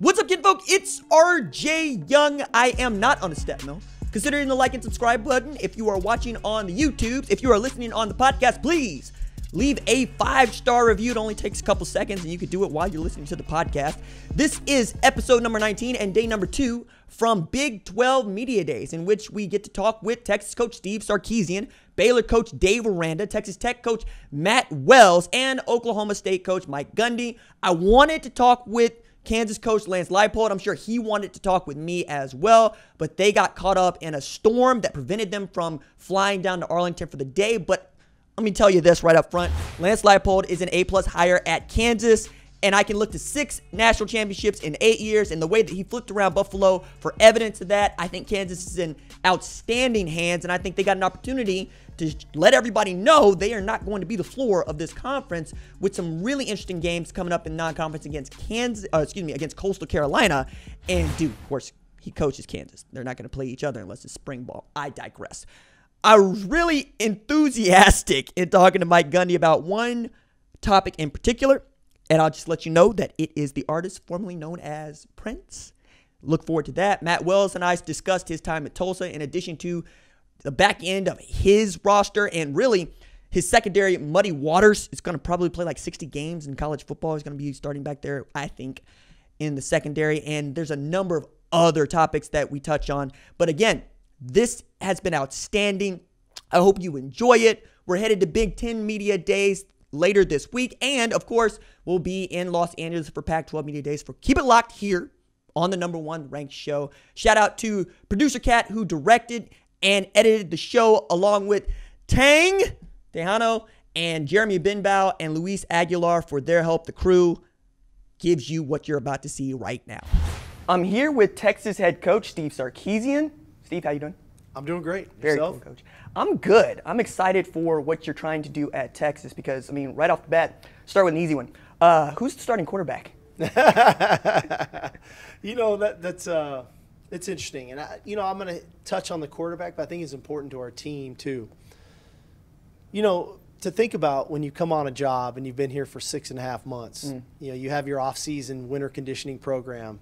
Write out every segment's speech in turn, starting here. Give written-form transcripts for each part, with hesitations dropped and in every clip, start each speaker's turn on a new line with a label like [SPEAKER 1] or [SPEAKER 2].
[SPEAKER 1] What's up, kinfolk? It's RJ Young. I am not on a step mill. Consider hitting the like and subscribe button if you are watching on the YouTubes. If you are listening on the podcast, please leave a 5-star review. It only takes a couple seconds, and you can do it while you're listening to the podcast. This is episode number 19 and day number 2 from Big 12 Media Days, in which we get to talk with Texas coach Steve Sarkisian, Baylor coach Dave Aranda, Texas Tech coach Matt Wells, and Oklahoma State coach Mike Gundy. I wanted to talk with Kansas coach Lance Leipold. I'm sure he wanted to talk with me as well, but they got caught up in a storm that prevented them from flying down to Arlington for the day. But let me tell you this right up front. Lance Leipold is an A+ hire at Kansas, and I can look to 6 national championships in 8 years, and the way that he flipped around Buffalo for evidence of that. I think Kansas is in outstanding hands, and I think they got an opportunity to let everybody know they are not going to be the floor of this conference, with some really interesting games coming up in non-conference against against Coastal Carolina. And dude, of course, he coaches Kansas. They're not going to play each other unless it's spring ball. I digress. I was really enthusiastic in talking to Mike Gundy about one topic in particular, and I'll just let you know that it is the artist formerly known as Prince. Look forward to that. Matt Wells and I discussed his time at Tulsa, in addition to the back end of his roster and really his secondary, Muddy Waters. Is going to probably play like 60 games in college football. He's going to be starting back there, I think, in the secondary. And there's a number of other topics that we touch on. But again, this has been outstanding. I hope you enjoy it. We're headed to Big 10 Media Days later this week. And, of course, we'll be in Los Angeles for Pac-12 Media Days. For Keep It Locked here on the #1 ranked show. Shout out to producer Kat, who directed and edited the show, along with Tang Tejano and Jeremy Binbow and Luis Aguilar for their help. The crew gives you what you're about to see right now. I'm here with Texas head coach Steve Sarkisian. Steve, how you doing?
[SPEAKER 2] I'm doing great.
[SPEAKER 1] Very
[SPEAKER 2] Yourself?
[SPEAKER 1] cool, coach. I'm good. I'm excited for what you're trying to do at Texas because, I mean, right off the bat, start with an easy one. Who's the starting quarterback?
[SPEAKER 2] You know, that's it's interesting. And, I'm going to touch on the quarterback, but I think it's important to our team too. You know, to think about when you come on a job and you've been here for 6.5 months, you have your off-season winter conditioning program,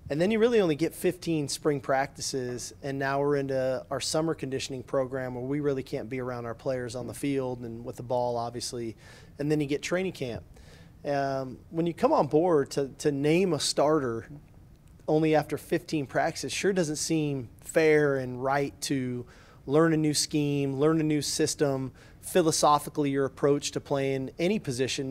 [SPEAKER 2] and then you really only get 15 spring practices, and now we're into our summer conditioning program where we really can't be around our players on the field and with the ball, obviously, and then you get training camp. When you come on board to name a starter only after 15 practices sure doesn't seem fair and right to learn a new scheme, learn a new system, philosophically your approach to playing any position,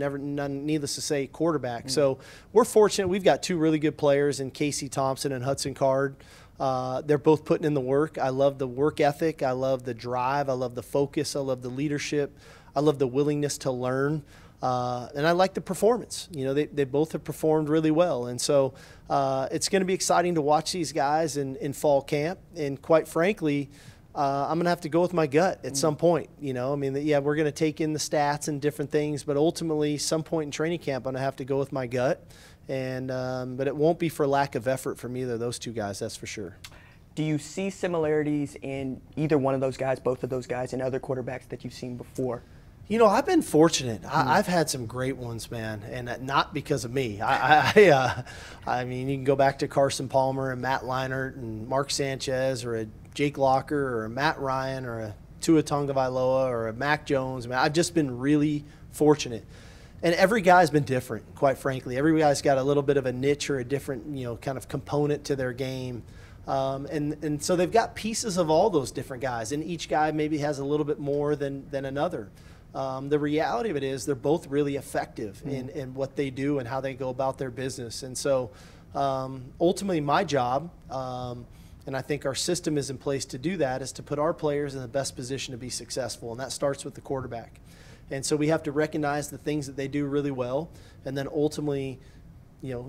[SPEAKER 2] needless to say, quarterback. So we're fortunate. We've got 2 really good players in Casey Thompson and Hudson Card. They're both putting in the work. I love the work ethic. I love the drive. I love the focus. I love the leadership. I love the willingness to learn. And I like the performance. You know, they both have performed really well. And so it's going to be exciting to watch these guys in fall camp. And quite frankly, I'm going to have to go with my gut at some point. You know, I mean, yeah, we're going to take in the stats and different things, but ultimately, some point in training camp, I'm going to have to go with my gut. And but it won't be for lack of effort from either of those 2 guys, that's for sure.
[SPEAKER 1] Do you see similarities in either one of those guys, both of those guys, and other quarterbacks that you've seen before?
[SPEAKER 2] You know, I've been fortunate. I've had some great ones, man, and not because of me. I mean, you can go back to Carson Palmer and Matt Leinart and Mark Sanchez, or a Jake Locker, or a Matt Ryan, or a Tua Tagovailoa, or a Mac Jones. I mean, I've just been really fortunate. And every guy's been different, quite frankly. Every guy's got a little bit of a niche or a different, kind of component to their game. And so they've got pieces of all those different guys, and each guy maybe has a little bit more than another. The reality of it is they're both really effective in what they do and how they go about their business. And so ultimately my job, and I think our system is in place to do that, is to put our players in the best position to be successful, and that starts with the quarterback. And so we have to recognize the things that they do really well, and then ultimately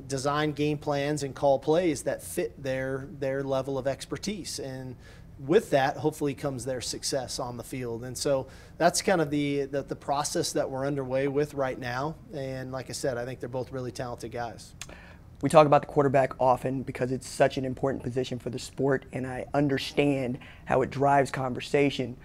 [SPEAKER 2] design game plans and call plays that fit their level of expertise. And with that, hopefully, comes their success on the field. And so that's kind of the process that we're underway with right now. And like I said, I think they're both really talented guys.
[SPEAKER 1] We talk about the quarterback often because it's such an important position for the sport, and I understand how it drives conversation.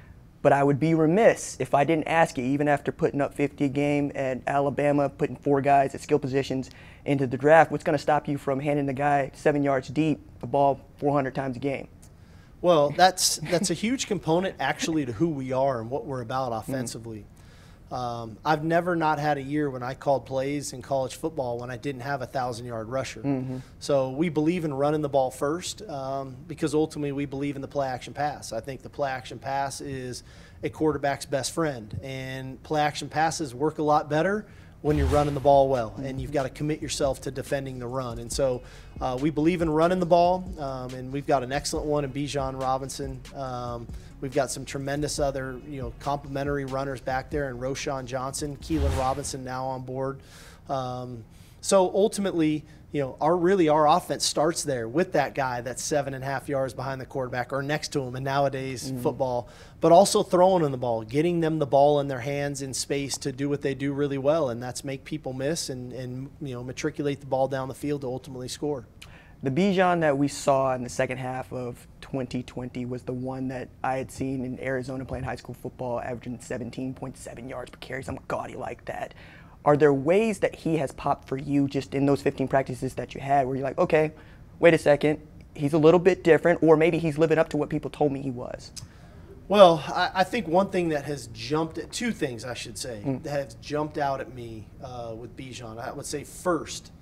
[SPEAKER 1] But I would be remiss if I didn't ask you, even after putting up 50 a game at Alabama, putting 4 guys at skill positions into the draft, what's going to stop you from handing the guy 7 yards deep the ball 400 times a game?
[SPEAKER 2] Well, that's a huge component actually to who we are and what we're about offensively. I've never not had a year when I called plays in college football when I didn't have a 1,000-yard rusher. So we believe in running the ball first because ultimately we believe in the play-action pass. I think the play-action pass is a quarterback's best friend, and play-action passes work a lot better when you're running the ball well, and you've got to commit yourself to defending the run. And so we believe in running the ball, and we've got an excellent one in Bijan Robinson. We've got some tremendous other, complementary runners back there, and Roschon Johnson, Keelan Robinson now on board. So ultimately, our offense starts there with that guy that's 7.5 yards behind the quarterback or next to him in nowadays football, but also throwing them the ball, getting them the ball in their hands in space to do what they do really well, and that's make people miss and matriculate the ball down the field to ultimately score.
[SPEAKER 1] The Bijan that we saw in the second half of 2020 was the one that I had seen in Arizona playing high school football, averaging 17.7 yards per carry, something gaudy like that. Are there ways that he has popped for you just in those 15 practices that you had where you're like, okay, wait a second, he's a little bit different, or maybe he's living up to what people told me he was?
[SPEAKER 2] Well, I think one thing that has jumped at 2 things, I should say, that has jumped out at me with Bijan. I would say first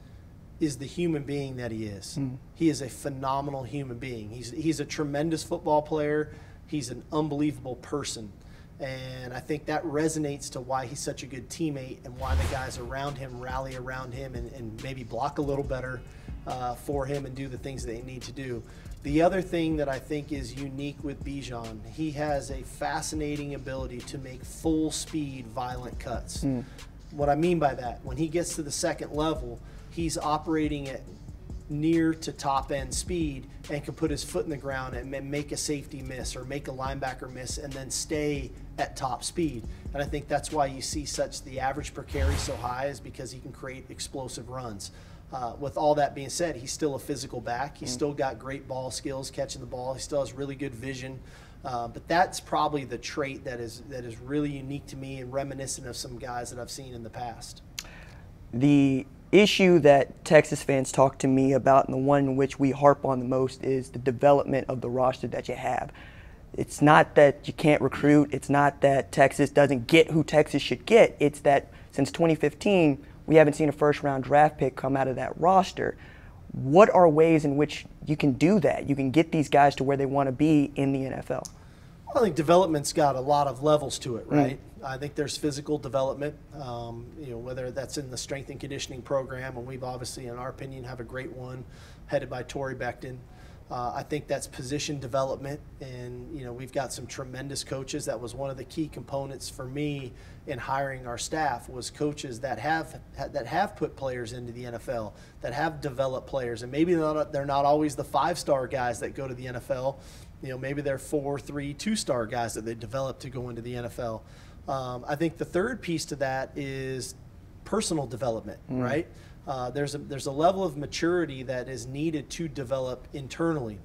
[SPEAKER 2] is the human being that he is. He is a phenomenal human being. He's a tremendous football player. He's an unbelievable person. And I think that resonates to why he's such a good teammate and why the guys around him rally around him and maybe block a little better for him and do the things they need to do. The other thing that I think is unique with Bijan, he has a fascinating ability to make full speed, violent cuts. What I mean by that, when he gets to the second level, he's operating at near to top end speed and can put his foot in the ground and make a safety miss or make a linebacker miss and then stay at top speed. And I think that's why you see the average per carry so high, is because he can create explosive runs. With all that being said, he's still a physical back. He's still got great ball skills, catching the ball. He still has really good vision. But that's probably the trait that is really unique to me and reminiscent of some guys that I've seen in the past.
[SPEAKER 1] The issue that Texas fans talk to me about, and the one in which we harp on the most, is the development of the roster that you have. It's not that you can't recruit. It's not that Texas doesn't get who Texas should get. It's that since 2015, we haven't seen a first-round draft pick come out of that roster. What are ways in which you can do that? You can get these guys to where they want to be in the NFL.
[SPEAKER 2] Well, I think development's got a lot of levels to it, right? I think there's physical development, whether that's in the strength and conditioning program, and we've obviously, in our opinion, have a great one headed by Torrey Becton. I think that's position development, and we've got some tremendous coaches. That was one of the key components for me in hiring our staff, was coaches that have put players into the NFL, that have developed players, and maybe they're not always the 5-star guys that go to the NFL. Maybe they're 4, 3, 2-star guys that they develop to go into the NFL. I think the third piece to that is personal development, right? There's a level of maturity that is needed to develop internally.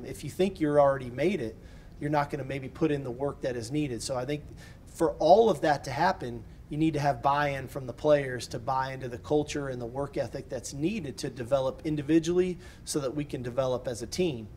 [SPEAKER 2] If you think you're already made it, you're not going to maybe put in the work that is needed. So I think for all of that to happen, you need to have buy-in from the players to buy into the culture and the work ethic that's needed to develop individually so that we can develop as a team.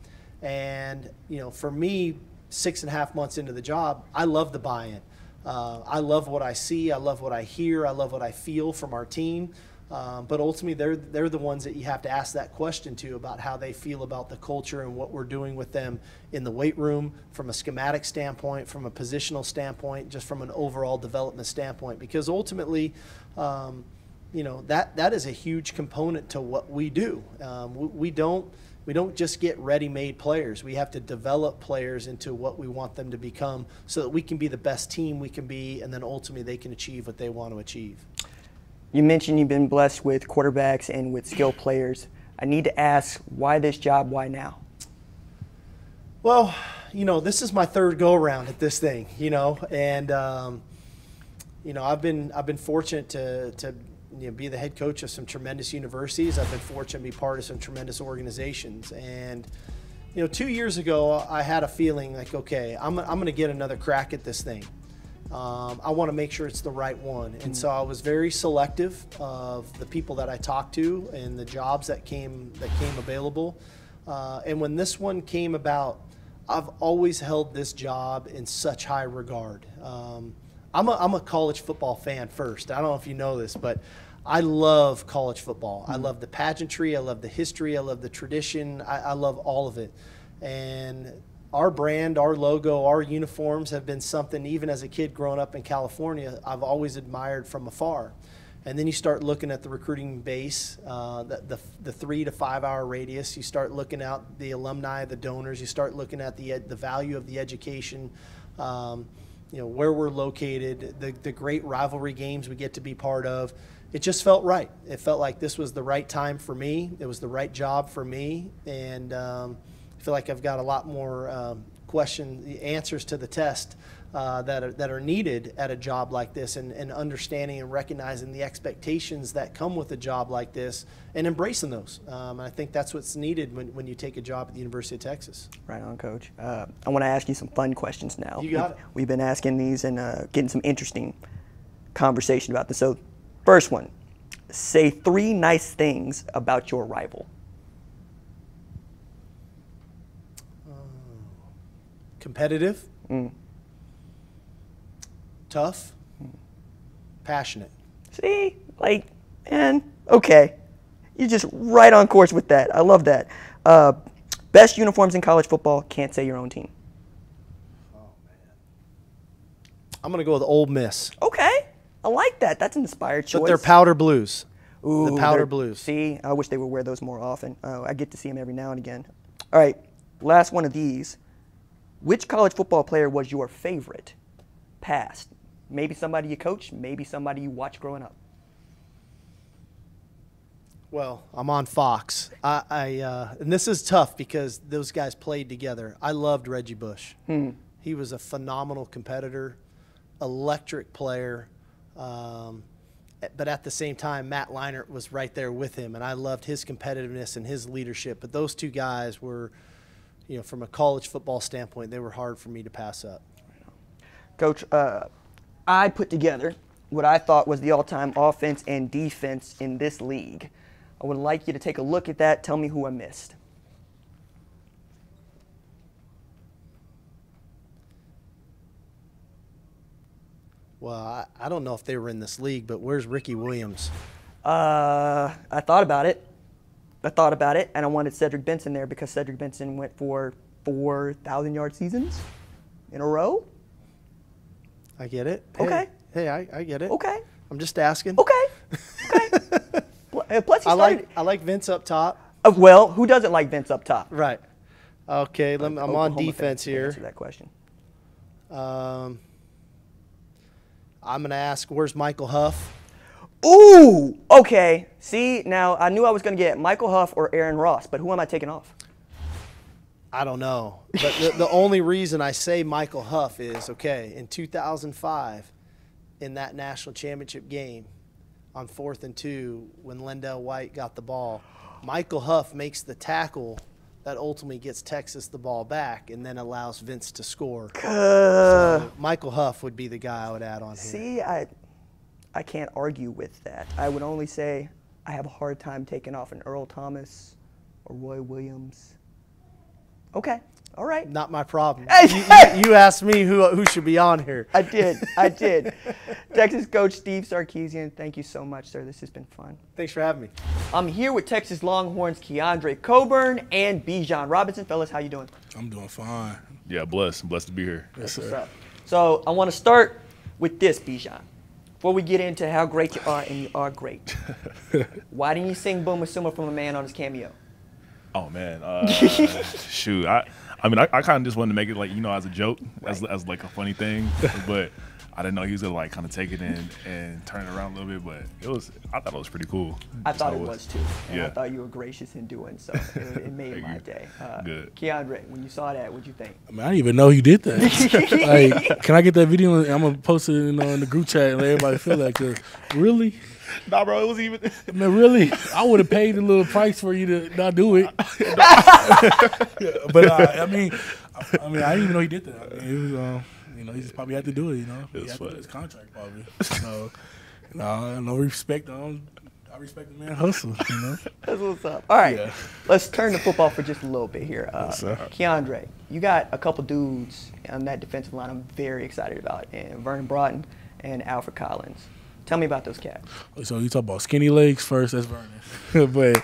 [SPEAKER 2] And, for me, 6.5 months into the job, I love the buy-in. I love what I see. I love what I hear. I love what I feel from our team. But ultimately, they're the ones that you have to ask that question to about how they feel about the culture and what we're doing with them in the weight room, from a schematic standpoint, from a positional standpoint, just from an overall development standpoint. Because ultimately, that is a huge component to what we do. We don't just get ready-made players. We have to develop players into what we want them to become so that we can be the best team we can be, and then ultimately they can achieve what they want to achieve.
[SPEAKER 1] You mentioned you've been blessed with quarterbacks and with skill players. I need to ask, why this job, why now?
[SPEAKER 2] Well, this is my third go-around at this thing, and I've been fortunate to be the head coach of some tremendous universities. I've been fortunate to be part of some tremendous organizations. And, 2 years ago, I had a feeling like, okay, I'm going to get another crack at this thing. I want to make sure it's the right one. And so I was very selective of the people that I talked to and the jobs that came available. And when this one came about, I've always held this job in such high regard. I'm a college football fan first. I don't know if you know this, but I love college football. I love the pageantry. I love the history. I love the tradition. I love all of it. And our brand, our logo, our uniforms have been something, even as a kid growing up in California, I've always admired from afar. And then you start looking at the recruiting base, the 3 to 5 hour radius. You start looking at the alumni, the donors. You start looking at the value of the education, where we're located, the great rivalry games we get to be part of. It just felt right. It felt like this was the right time for me. It was the right job for me. And I feel like I've got a lot more answers to the test that are needed at a job like this, and understanding and recognizing the expectations that come with a job like this and embracing those. And I think that's what's needed when you take a job at the University of Texas.
[SPEAKER 1] Right on, Coach. I want to ask you some fun questions now.
[SPEAKER 2] You got it.
[SPEAKER 1] We've been asking these and getting some interesting conversation about this. So, first one, say 3 nice things about your rival.
[SPEAKER 2] Competitive. Tough. Passionate.
[SPEAKER 1] See, okay. You're just right on course with that. I love that. Best uniforms in college football, can't say your own team.
[SPEAKER 2] Oh, man. I'm going to go with Ole Miss.
[SPEAKER 1] Okay. I like that. That's an inspired choice.
[SPEAKER 2] But they're powder blues.
[SPEAKER 1] Ooh,
[SPEAKER 2] the powder blues.
[SPEAKER 1] See, I wish they would wear those more often. I get to see them every now and again. All right, last one of these. Which college football player was your favorite? Past. Maybe somebody you coached, maybe somebody you watched growing up.
[SPEAKER 2] Well, I'm on Fox. And this is tough because those guys played together. I loved Reggie Bush. He was a phenomenal competitor, electric player. But at the same time, Matt Leinart was right there with him, and I loved his competitiveness and his leadership. But those two guys were, from a college football standpoint, they were hard for me to pass up.
[SPEAKER 1] Coach, I put together what I thought was the all-time offense and defense in this league. I would like you to take a look at that. Tell me who I missed.
[SPEAKER 2] Well, I don't know if they were in this league, but where's Ricky Williams?
[SPEAKER 1] I thought about it. And I wanted Cedric Benson there because Cedric Benson went for 4,000-yard seasons in a row.
[SPEAKER 2] I get it.
[SPEAKER 1] Okay.
[SPEAKER 2] Hey, I get it.
[SPEAKER 1] Okay.
[SPEAKER 2] I'm just asking.
[SPEAKER 1] Okay. Plus,
[SPEAKER 2] I like Vince up top.
[SPEAKER 1] Well, who doesn't like Vince up top?
[SPEAKER 2] Right. Okay, I'm on defense here.
[SPEAKER 1] Answer that question.
[SPEAKER 2] I'm going to ask, where's Michael Huff?
[SPEAKER 1] Ooh, okay. See, now I knew I was going to get Michael Huff or Aaron Ross, but who am I taking off?
[SPEAKER 2] I don't know. But the only reason I say Michael Huff is, okay, in 2005, in that national championship game on 4th and 2, when Lendell White got the ball, Michael Huff makes the tackle that ultimately gets Texas the ball back and then allows Vince to score. So Michael Huff would be the guy I would add on here.
[SPEAKER 1] See, I can't argue with that. I would only say I have a hard time taking off an Earl Thomas or Roy Williams. Okay, all right.
[SPEAKER 2] Not my problem. You asked me who should be on here.
[SPEAKER 1] I did. Texas coach Steve Sarkisian, thank you so much, sir. This has been fun.
[SPEAKER 2] Thanks for having me.
[SPEAKER 1] I'm here with Texas Longhorns Keandre Coburn and Bijan Robinson. Fellas, how you doing?
[SPEAKER 3] I'm doing fine.
[SPEAKER 4] Yeah, blessed to be here.
[SPEAKER 3] Yes, sir.
[SPEAKER 1] What's up? So I want to start with this, Bijan. Before we get into how great you are, and you are great, why didn't you sing Boomer Sooner from a man on his cameo?
[SPEAKER 4] Oh man, shoot. I mean, I kind of just wanted to make it like as a joke, right, as like a funny thing. But I didn't know he was gonna like kind of take it in and turn it around a little bit, but I thought it was pretty cool.
[SPEAKER 1] I thought it was too. And
[SPEAKER 4] yeah.
[SPEAKER 1] I thought you were gracious in doing so. It made my day.
[SPEAKER 4] Good.
[SPEAKER 1] Keandre, when you saw that, what'd you think?
[SPEAKER 3] I mean, I didn't even know you did that. Like, can I get that video? I'm gonna post it in the group chat and let everybody feel that. Cause really,
[SPEAKER 4] Nah, bro, it was even.
[SPEAKER 3] man, really, I would have paid a little price for you to not do it. But I mean, I didn't even know he did that. I mean, it was, he just probably had to do it. He had to do his contract probably. So, no respect. I respect the man hustle.
[SPEAKER 1] That's what's up. All right, let's turn to football for just a little bit here. Keandre, you got a couple dudes on that defensive line I'm very excited about, and Vernon Broughton and Alfred Collins. Tell me about those cats. So
[SPEAKER 3] you talk about skinny legs first. That's Vernon. But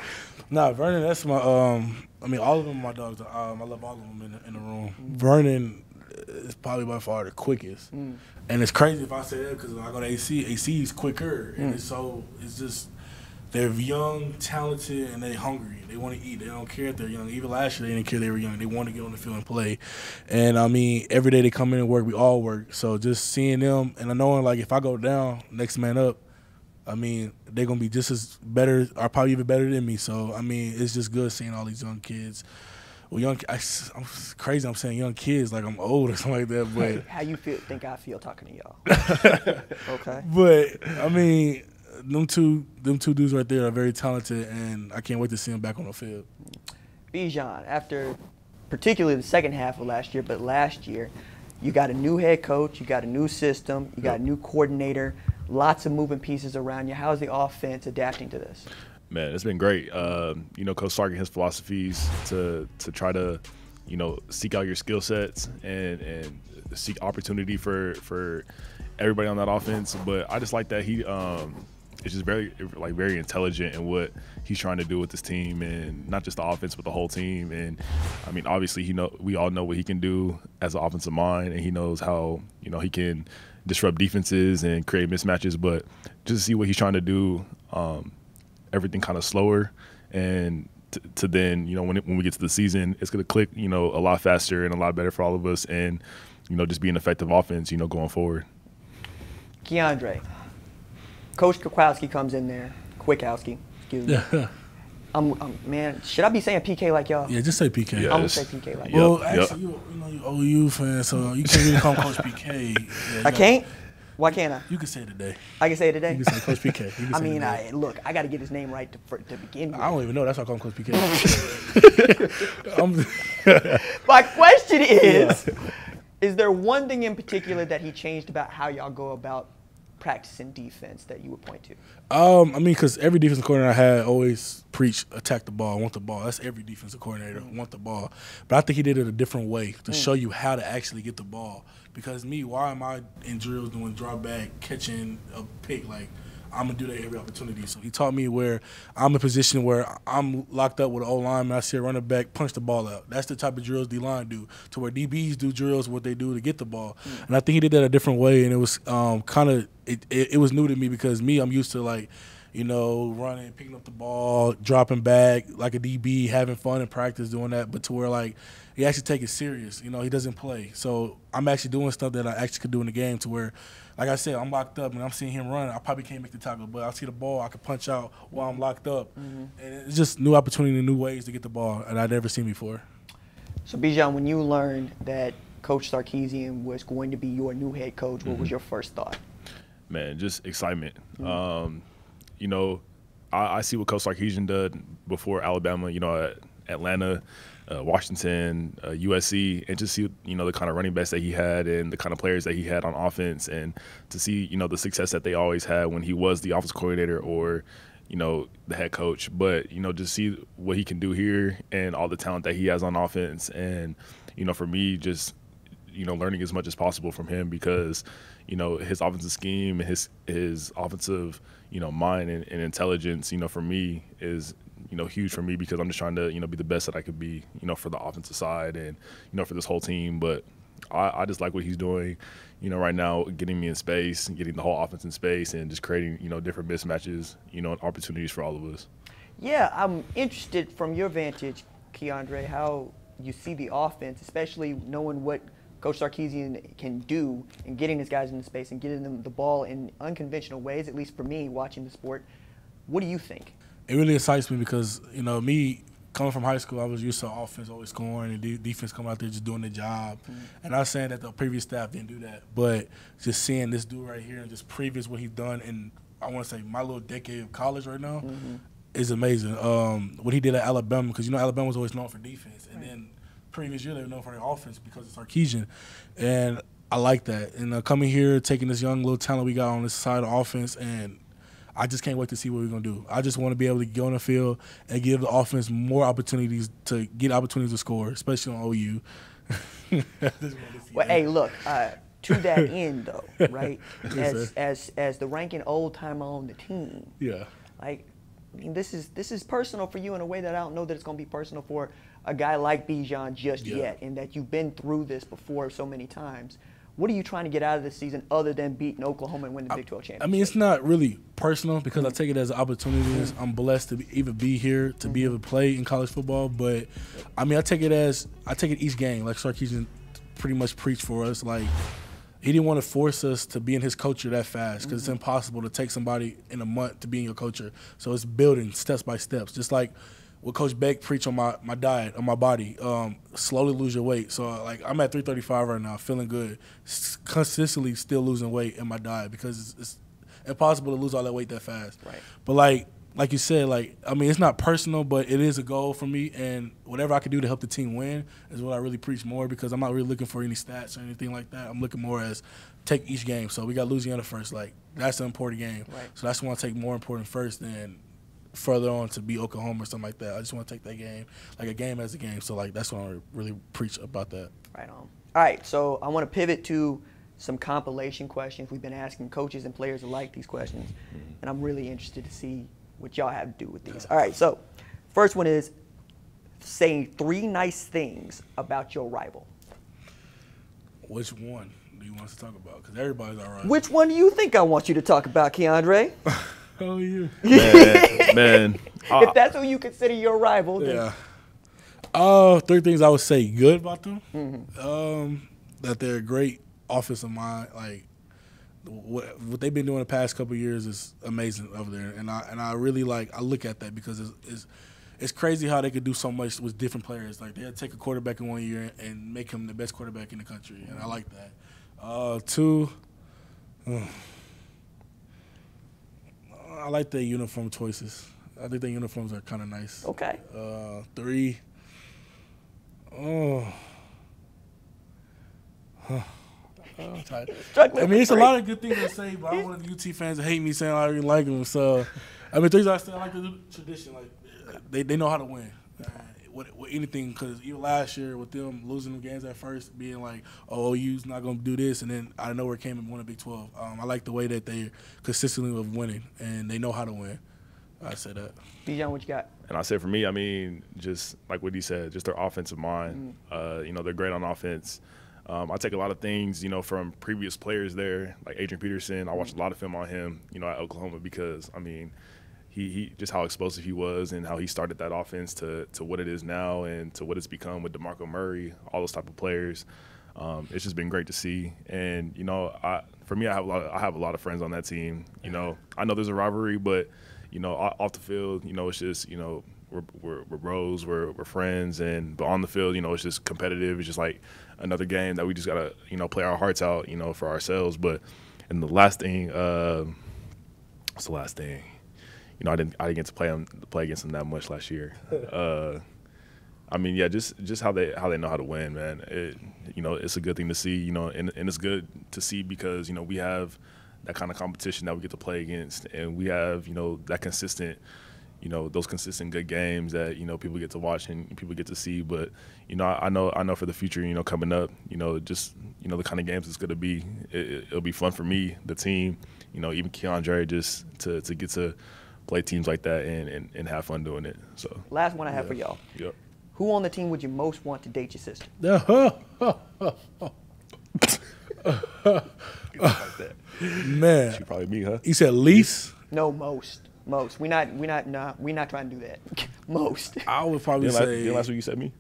[SPEAKER 3] Vernon. That's my. I mean, all of them are my dogs. I love all of them in the room. Vernon is probably by far the quickest, and it's crazy if I say that because when I go to AC, AC is quicker, and it's just they're young, talented, and they hungry. They want to eat. They don't care if they're young. Even last year, they didn't care they were young. They want to get on the field and play. And I mean, every day they come in and work. We all work. So just seeing them and I knowing like if I go down, next man up, I mean, they're gonna be just as better, or probably even better than me. So I mean, it's just good seeing all these young kids. Well, I'm crazy. I'm saying young kids like I'm old or something like that. But
[SPEAKER 1] how you think I feel talking to y'all? Okay.
[SPEAKER 3] But I mean, them two dudes right there are very talented, and I can't wait to see them back on the field.
[SPEAKER 1] Bijan, after particularly the second half of last year, but last year, you got a new head coach, you got a new system, you got a new coordinator, lots of moving pieces around you. How's the offense adapting to this?
[SPEAKER 4] Man, it's been great. Coach Sark and his philosophies to try to, seek out your skill sets and seek opportunity for everybody on that offense. But I just like that he is just very intelligent in what he's trying to do with this team, and not just the offense but the whole team. And I mean, obviously we all know what he can do as an offensive mind, and he knows how he can disrupt defenses and create mismatches. But just to see what he's trying to do, everything kind of slower, and to then when we get to the season, it's going to click a lot faster and a lot better for all of us, and just be an effective offense going forward.
[SPEAKER 1] Keandre, Coach Kwiatkowski comes in there. Kwiatkowski, excuse me. Man, should I be saying PK like y'all?
[SPEAKER 3] Yeah, just say PK.
[SPEAKER 4] Yeah,
[SPEAKER 1] I'm gonna say PK like
[SPEAKER 3] y'all.
[SPEAKER 1] y'all.
[SPEAKER 3] Well, actually, you OU fan, so you can't really call him Coach PK. Yeah,
[SPEAKER 1] I can't? Why can't I?
[SPEAKER 3] You can say it today.
[SPEAKER 1] I can say it today?
[SPEAKER 3] You can say Coach PK.
[SPEAKER 1] I mean, look, I got to get his name right to begin with.
[SPEAKER 3] I don't even know. That's why I call him Coach PK.
[SPEAKER 1] My question is there one thing in particular that he changed about how y'all go about practicing defense that you would point to?
[SPEAKER 3] I mean, because every defensive coordinator I had always preached attack the ball, want the ball. That's every defensive coordinator, want the ball. But I think he did it a different way to show you how to actually get the ball. Because why am I in drills doing drop back, catching a pick? Like, I'm going to do that every opportunity. So he taught me where I'm in a position where I'm locked up with an O-lineman. I see a running back punch the ball out. That's the type of drills D-line do, to where DBs do drills, what they do to get the ball. And I think he did that a different way, and it was kind of it was new to me because I'm used to, like, running, picking up the ball, dropping back like a DB, having fun in practice doing that, but to where, like, he actually take it serious. He doesn't play. So I'm actually doing stuff that I actually could do in the game to where, like I said, I'm locked up and I'm seeing him run. I probably can't make the tackle, but I see the ball, I can punch out while I'm locked up. And it's just new opportunity and new ways to get the ball that I'd never seen before.
[SPEAKER 1] So, Bijan, when you learned that Coach Sarkisian was going to be your new head coach, what was your first thought?
[SPEAKER 4] Man, just excitement. I see what Coach Sarkeesian did before Alabama, at Atlanta, Washington, USC, and just see, the kind of running backs that he had and the kind of players that he had on offense, and to see, the success that they always had when he was the offensive coordinator or, the head coach. But, just see what he can do here and all the talent that he has on offense. And, for me, just, learning as much as possible from him because, his offensive scheme and his offensive, mind and intelligence, for me is, huge for me because I'm just trying to, be the best that I could be, for the offensive side and, for this whole team. But I just like what he's doing, right now, getting me in space and getting the whole offense in space and just creating, different mismatches, and opportunities for all of us.
[SPEAKER 1] Yeah, I'm interested from your vantage, Keandre, how you see the offense, especially knowing what Coach Sarkisian can do in getting his guys into space and getting them the ball in unconventional ways, at least for me watching the sport. What do you think?
[SPEAKER 3] It really excites me because, you know, me coming from high school, I was used to offense always scoring and defense coming out there just doing the job. And I'm not saying that the previous staff didn't do that, but just seeing this dude right here and just previous what he's done in, I want to say, my little decade of college right now is amazing. What he did at Alabama, because, you know, Alabama was always known for defense. And then previous year they were known for their offense because of Sarkeesian. And I like that. And coming here, taking this young little talent we got on this side of offense, and I just can't wait to see what we're going to do. I just want to be able to go on the field and give the offense more opportunities to get opportunities to score, especially on OU.
[SPEAKER 1] Well, hey, look, to that end, though, right, as the ranking old-timer on the team, like, I mean, this is personal for you in a way that I don't know that it's going to be personal for a guy like Bijan just yet, in that you've been through this before so many times. What are you trying to get out of this season other than beating Oklahoma and winning the Big 12 championship?
[SPEAKER 3] I mean, it's not really personal because I take it as an opportunity. I'm blessed to even be here, to be able to play in college football. But, I mean, I take it each game, like Sarkeesian pretty much preached for us. Like, he didn't want to force us to be in his culture that fast because it's impossible to take somebody in a month to be in your culture. So it's building steps by steps, just like what Coach Beck preached on my diet, on my body. Slowly lose your weight. So, like, I'm at 335 right now, feeling good. Consistently still losing weight in my diet because it's impossible to lose all that weight that fast.
[SPEAKER 1] Right.
[SPEAKER 3] But, like you said, like, I mean, it's not personal, but it is a goal for me. And whatever I can do to help the team win is what I really preach more, because I'm not really looking for any stats or anything like that. I'm looking more as take each game. So we got Louisiana first. Like, that's an important game.
[SPEAKER 1] Right.
[SPEAKER 3] So that's what I take more important first than further on to be Oklahoma or something like that. I just want to take that game, like a game as a game. So, like, that's what I really preach about that.
[SPEAKER 1] Right on. All right, so I want to pivot to some compilation questions. We've been asking coaches and players alike these questions, and I'm really interested to see what y'all have to do with these. All right, so first one is saying 3 nice things about your rival.
[SPEAKER 3] Which one do you want us to talk about? Because everybody's all right.
[SPEAKER 1] Which one do you think I want you to talk about, Keandre?
[SPEAKER 3] Oh, yeah.
[SPEAKER 4] Man.
[SPEAKER 1] If that's who you consider your rival, then.
[SPEAKER 3] Yeah. 3 things I would say good about them. That they're a great offensive mind. Like, what they've been doing the past couple of years is amazing over there. And I really, like, I look at that because it's crazy how they could do so much with different players. Like, they'll take a quarterback in 1 year and make him the best quarterback in the country. And I like that. 2, I like their uniform choices. I think their uniforms are kind of nice.
[SPEAKER 1] Okay.
[SPEAKER 3] 3, I mean, it's a lot of good things to say, but I'm one of the UT fans that hate me saying I really like them. So, I mean, 3 I still like the tradition. Like, they know how to win. With anything, because even last year with them losing the games at first, being like, oh, OU's not going to do this, and then out of nowhere came and won a Big 12. I like the way that they're consistently with winning, and they know how to win. I say that.
[SPEAKER 1] Bijan, what you got?
[SPEAKER 4] And I said for me, I mean, just like what he said, just their offensive mind. You know, they're great on offense. I take a lot of things, you know, from previous players there, like Adrian Peterson. I watched a lot of film on him, you know, at Oklahoma because, I mean, he just how explosive he was and how he started that offense to what it is now and to what it's become with DeMarco Murray, all those type of players. It's just been great to see. And, you know, for me, I have a lot of friends on that team. You know, I know there's a rivalry, but, you know, off the field, you know, it's just, you know, we're bros, we're friends, but on the field, you know, it's just competitive. It's just like another game that we just gotta, you know, play our hearts out, you know, for ourselves. But and the last thing, what's the last thing? You know, I didn't get to play against them that much last year. I mean, yeah, just how they know how to win, man. You know, it's a good thing to see. You know, and it's good to see because you know we have that kind of competition that we get to play against, and we have you know that consistent. You know, those consistent good games that, you know, people get to watch and people get to see. But, you know, I know for the future, you know, coming up, you know, just, you know, the kind of games it's going to be, it'll be fun for me, the team, you know, even Keandre, just to get to play teams like that and have fun doing it. So
[SPEAKER 1] last one I have for y'all.
[SPEAKER 4] Yep.
[SPEAKER 1] Who on the team would you most want to date your sister?
[SPEAKER 3] Man.
[SPEAKER 4] She probably me, huh?
[SPEAKER 3] You said least?
[SPEAKER 1] No, most. We're not trying to do that. Most.
[SPEAKER 3] I would probably say.
[SPEAKER 4] Last week you said me?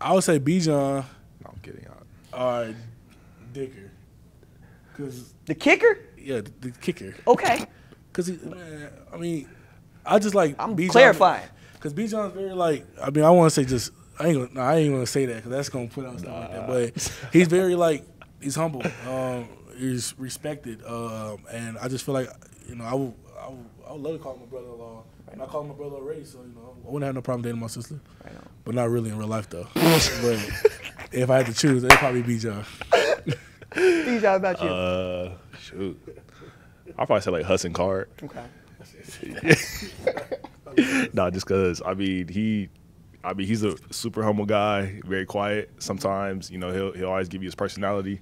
[SPEAKER 3] I would say Bijan.
[SPEAKER 4] No, I'm kidding.
[SPEAKER 3] All right. Dicker. Cause
[SPEAKER 1] The kicker?
[SPEAKER 3] yeah, the kicker.
[SPEAKER 1] Okay.
[SPEAKER 3] Cause man, I mean, I just like.
[SPEAKER 1] I'm
[SPEAKER 3] B.
[SPEAKER 1] clarifying.
[SPEAKER 3] Because B. John's very like. I mean, I want to say just. I ain't gonna say that because that's gonna put out stuff like that. But he's very like. He's humble. He's respected. And I just feel like I would love to call him my brother-in-law. And I call him my brother already, so I wouldn't have no problem dating my sister. Right on. But not really in real life though. But if I had to choose, it'd probably be John.
[SPEAKER 1] B. John, about you?
[SPEAKER 4] Shoot. I'll probably say like Hudson Card.
[SPEAKER 1] Okay.
[SPEAKER 4] Nah, just because he's a super humble guy, very quiet. Sometimes he'll always give you his personality,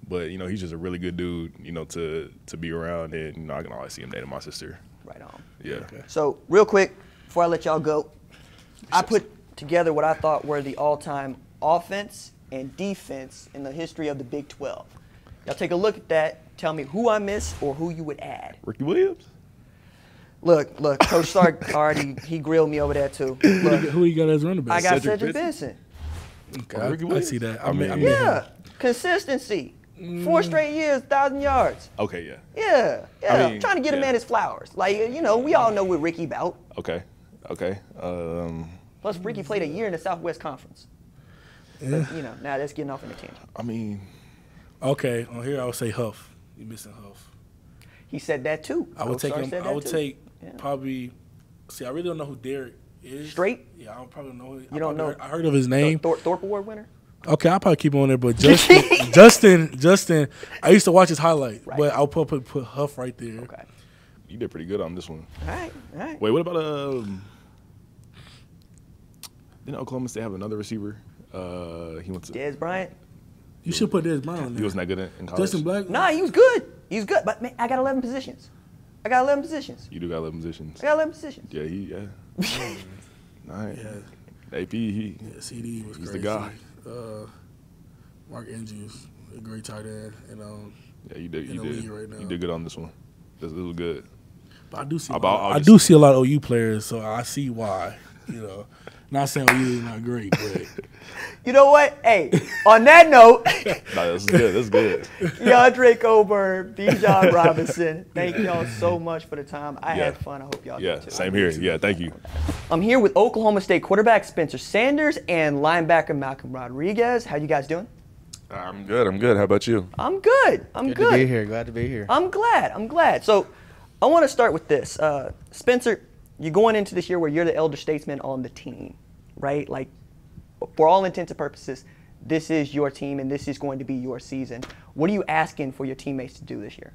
[SPEAKER 4] but he's just a really good dude. To be around, and I can always see him dating my sister.
[SPEAKER 1] Right on.
[SPEAKER 4] Yeah.
[SPEAKER 3] Okay.
[SPEAKER 1] So real quick, before I let y'all go, I put together what I thought were the all-time offense and defense in the history of the Big 12. Y'all take a look at that. Tell me who I missed or who you would add.
[SPEAKER 4] Ricky Williams.
[SPEAKER 1] Look, Coach Sark already he grilled me over that too. Look,
[SPEAKER 3] Who you got as running back?
[SPEAKER 1] I got
[SPEAKER 4] Cedric
[SPEAKER 1] Cedric Benson.
[SPEAKER 3] Okay, I see that. I mean,
[SPEAKER 1] Yeah, consistency. 4 straight years, 1,000 yards.
[SPEAKER 4] Okay, yeah.
[SPEAKER 1] Yeah.
[SPEAKER 4] I mean,
[SPEAKER 1] I'm trying to get a man his flowers. Like, we all know what Ricky about.
[SPEAKER 4] Okay.
[SPEAKER 1] Plus, Ricky played a year in the Southwest Conference.
[SPEAKER 3] Yeah.
[SPEAKER 1] But, now that's getting off in a tangent.
[SPEAKER 4] I mean,
[SPEAKER 3] okay, on here I would say Huff. You missing Huff?
[SPEAKER 1] He said that too.
[SPEAKER 3] I would
[SPEAKER 1] Coach
[SPEAKER 3] take
[SPEAKER 1] Sark
[SPEAKER 3] him.
[SPEAKER 1] said
[SPEAKER 3] I
[SPEAKER 1] that
[SPEAKER 3] would
[SPEAKER 1] too.
[SPEAKER 3] take
[SPEAKER 1] Yeah.
[SPEAKER 3] probably. See, I really don't know who Derek is.
[SPEAKER 1] Straight?
[SPEAKER 3] Yeah, I don't probably know.
[SPEAKER 1] You don't know?
[SPEAKER 3] I heard of his name.
[SPEAKER 1] Thorpe Award winner?
[SPEAKER 3] Okay, I'll probably keep him on there. But Justin. I used to watch his highlight,
[SPEAKER 1] Right.
[SPEAKER 3] but I'll put Huff right there.
[SPEAKER 1] Okay.
[SPEAKER 4] you did pretty good on this one.
[SPEAKER 1] All right.
[SPEAKER 4] Wait, what about didn't Oklahoma State have another receiver? He went to.
[SPEAKER 1] Dez Bryant?
[SPEAKER 3] You should put Des Brown on there.
[SPEAKER 4] He wasn't that good in college.
[SPEAKER 3] Justin Black.
[SPEAKER 1] Nah, he was good. But, man, I got 11 positions.
[SPEAKER 4] You do got 11 positions.
[SPEAKER 1] I got 11 positions.
[SPEAKER 4] Yeah. Nice.
[SPEAKER 3] Yeah.
[SPEAKER 4] AP, he's
[SPEAKER 3] CD was
[SPEAKER 4] the
[SPEAKER 3] crazy.
[SPEAKER 4] guy.
[SPEAKER 3] Mark Andrews, a great tight end, and
[SPEAKER 4] Yeah, you did.
[SPEAKER 3] in
[SPEAKER 4] You
[SPEAKER 3] the
[SPEAKER 4] did.
[SPEAKER 3] league right now.
[SPEAKER 4] You did good on this one. This was good.
[SPEAKER 3] But I do see.
[SPEAKER 4] I'll
[SPEAKER 3] I
[SPEAKER 4] just-
[SPEAKER 3] do see a lot of OU players, so I see why. Not saying OU is not great, but
[SPEAKER 1] You know what? Hey, on that note,
[SPEAKER 4] Nah, this is good. This is good.
[SPEAKER 1] DeAndre Coburn, Bijan Robinson, thank y'all so much for the time. I had fun. I hope y'all
[SPEAKER 4] Yeah,
[SPEAKER 1] did too.
[SPEAKER 4] same here. Yeah, thank you.
[SPEAKER 1] I'm here with Oklahoma State quarterback Spencer Sanders and linebacker Malcolm Rodriguez. How you guys doing?
[SPEAKER 5] I'm good. How about you?
[SPEAKER 1] I'm good. I'm good.
[SPEAKER 6] Good to be here. Glad to be here.
[SPEAKER 1] I'm glad. So I want to start with this. Spencer, you're going into this year where you're the elder statesman on the team, right? Like, for all intents and purposes, this is your team and this is going to be your season. What are you asking for your teammates to do this year?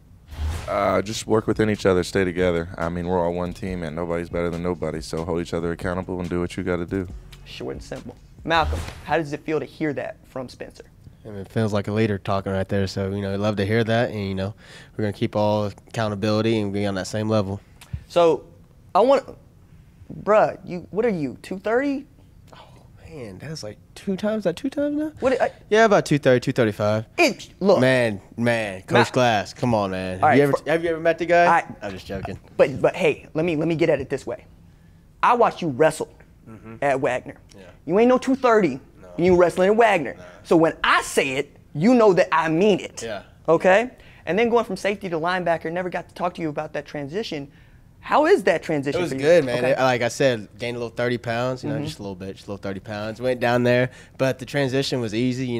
[SPEAKER 5] Just work within each other, stay together. I mean, we're all one team, and nobody's better than nobody. So hold each other accountable and do what you got to do.
[SPEAKER 1] Short and simple. Malcolm, how does it feel to hear that from Spencer?
[SPEAKER 6] I mean, it feels like a leader talking right there. So, I'd love to hear that. And, we're going to keep all accountability and be on that same level.
[SPEAKER 1] So I want, what are you, 230?
[SPEAKER 6] Man, that's like two times now?
[SPEAKER 1] Yeah,
[SPEAKER 6] about 230, 235.
[SPEAKER 1] Look.
[SPEAKER 6] Man, Coach Glass, come on, man.
[SPEAKER 1] All right,
[SPEAKER 6] Have you ever met the guy? I'm just joking.
[SPEAKER 1] But hey, let me get at it this way. I watched you wrestle at Wagner.
[SPEAKER 6] Yeah.
[SPEAKER 1] You ain't no 230.
[SPEAKER 6] No.
[SPEAKER 1] You wrestling at Wagner.
[SPEAKER 6] No.
[SPEAKER 1] So when I say it, you know that I mean it.
[SPEAKER 6] Yeah.
[SPEAKER 1] Okay? And then going from safety to linebacker, never got to talk to you about that transition. How is that transition
[SPEAKER 6] It was
[SPEAKER 1] for you?
[SPEAKER 6] good, man.
[SPEAKER 1] Okay.
[SPEAKER 6] Like I said, gained a little 30 pounds, just a little 30 pounds. Went down there, but the transition was easy,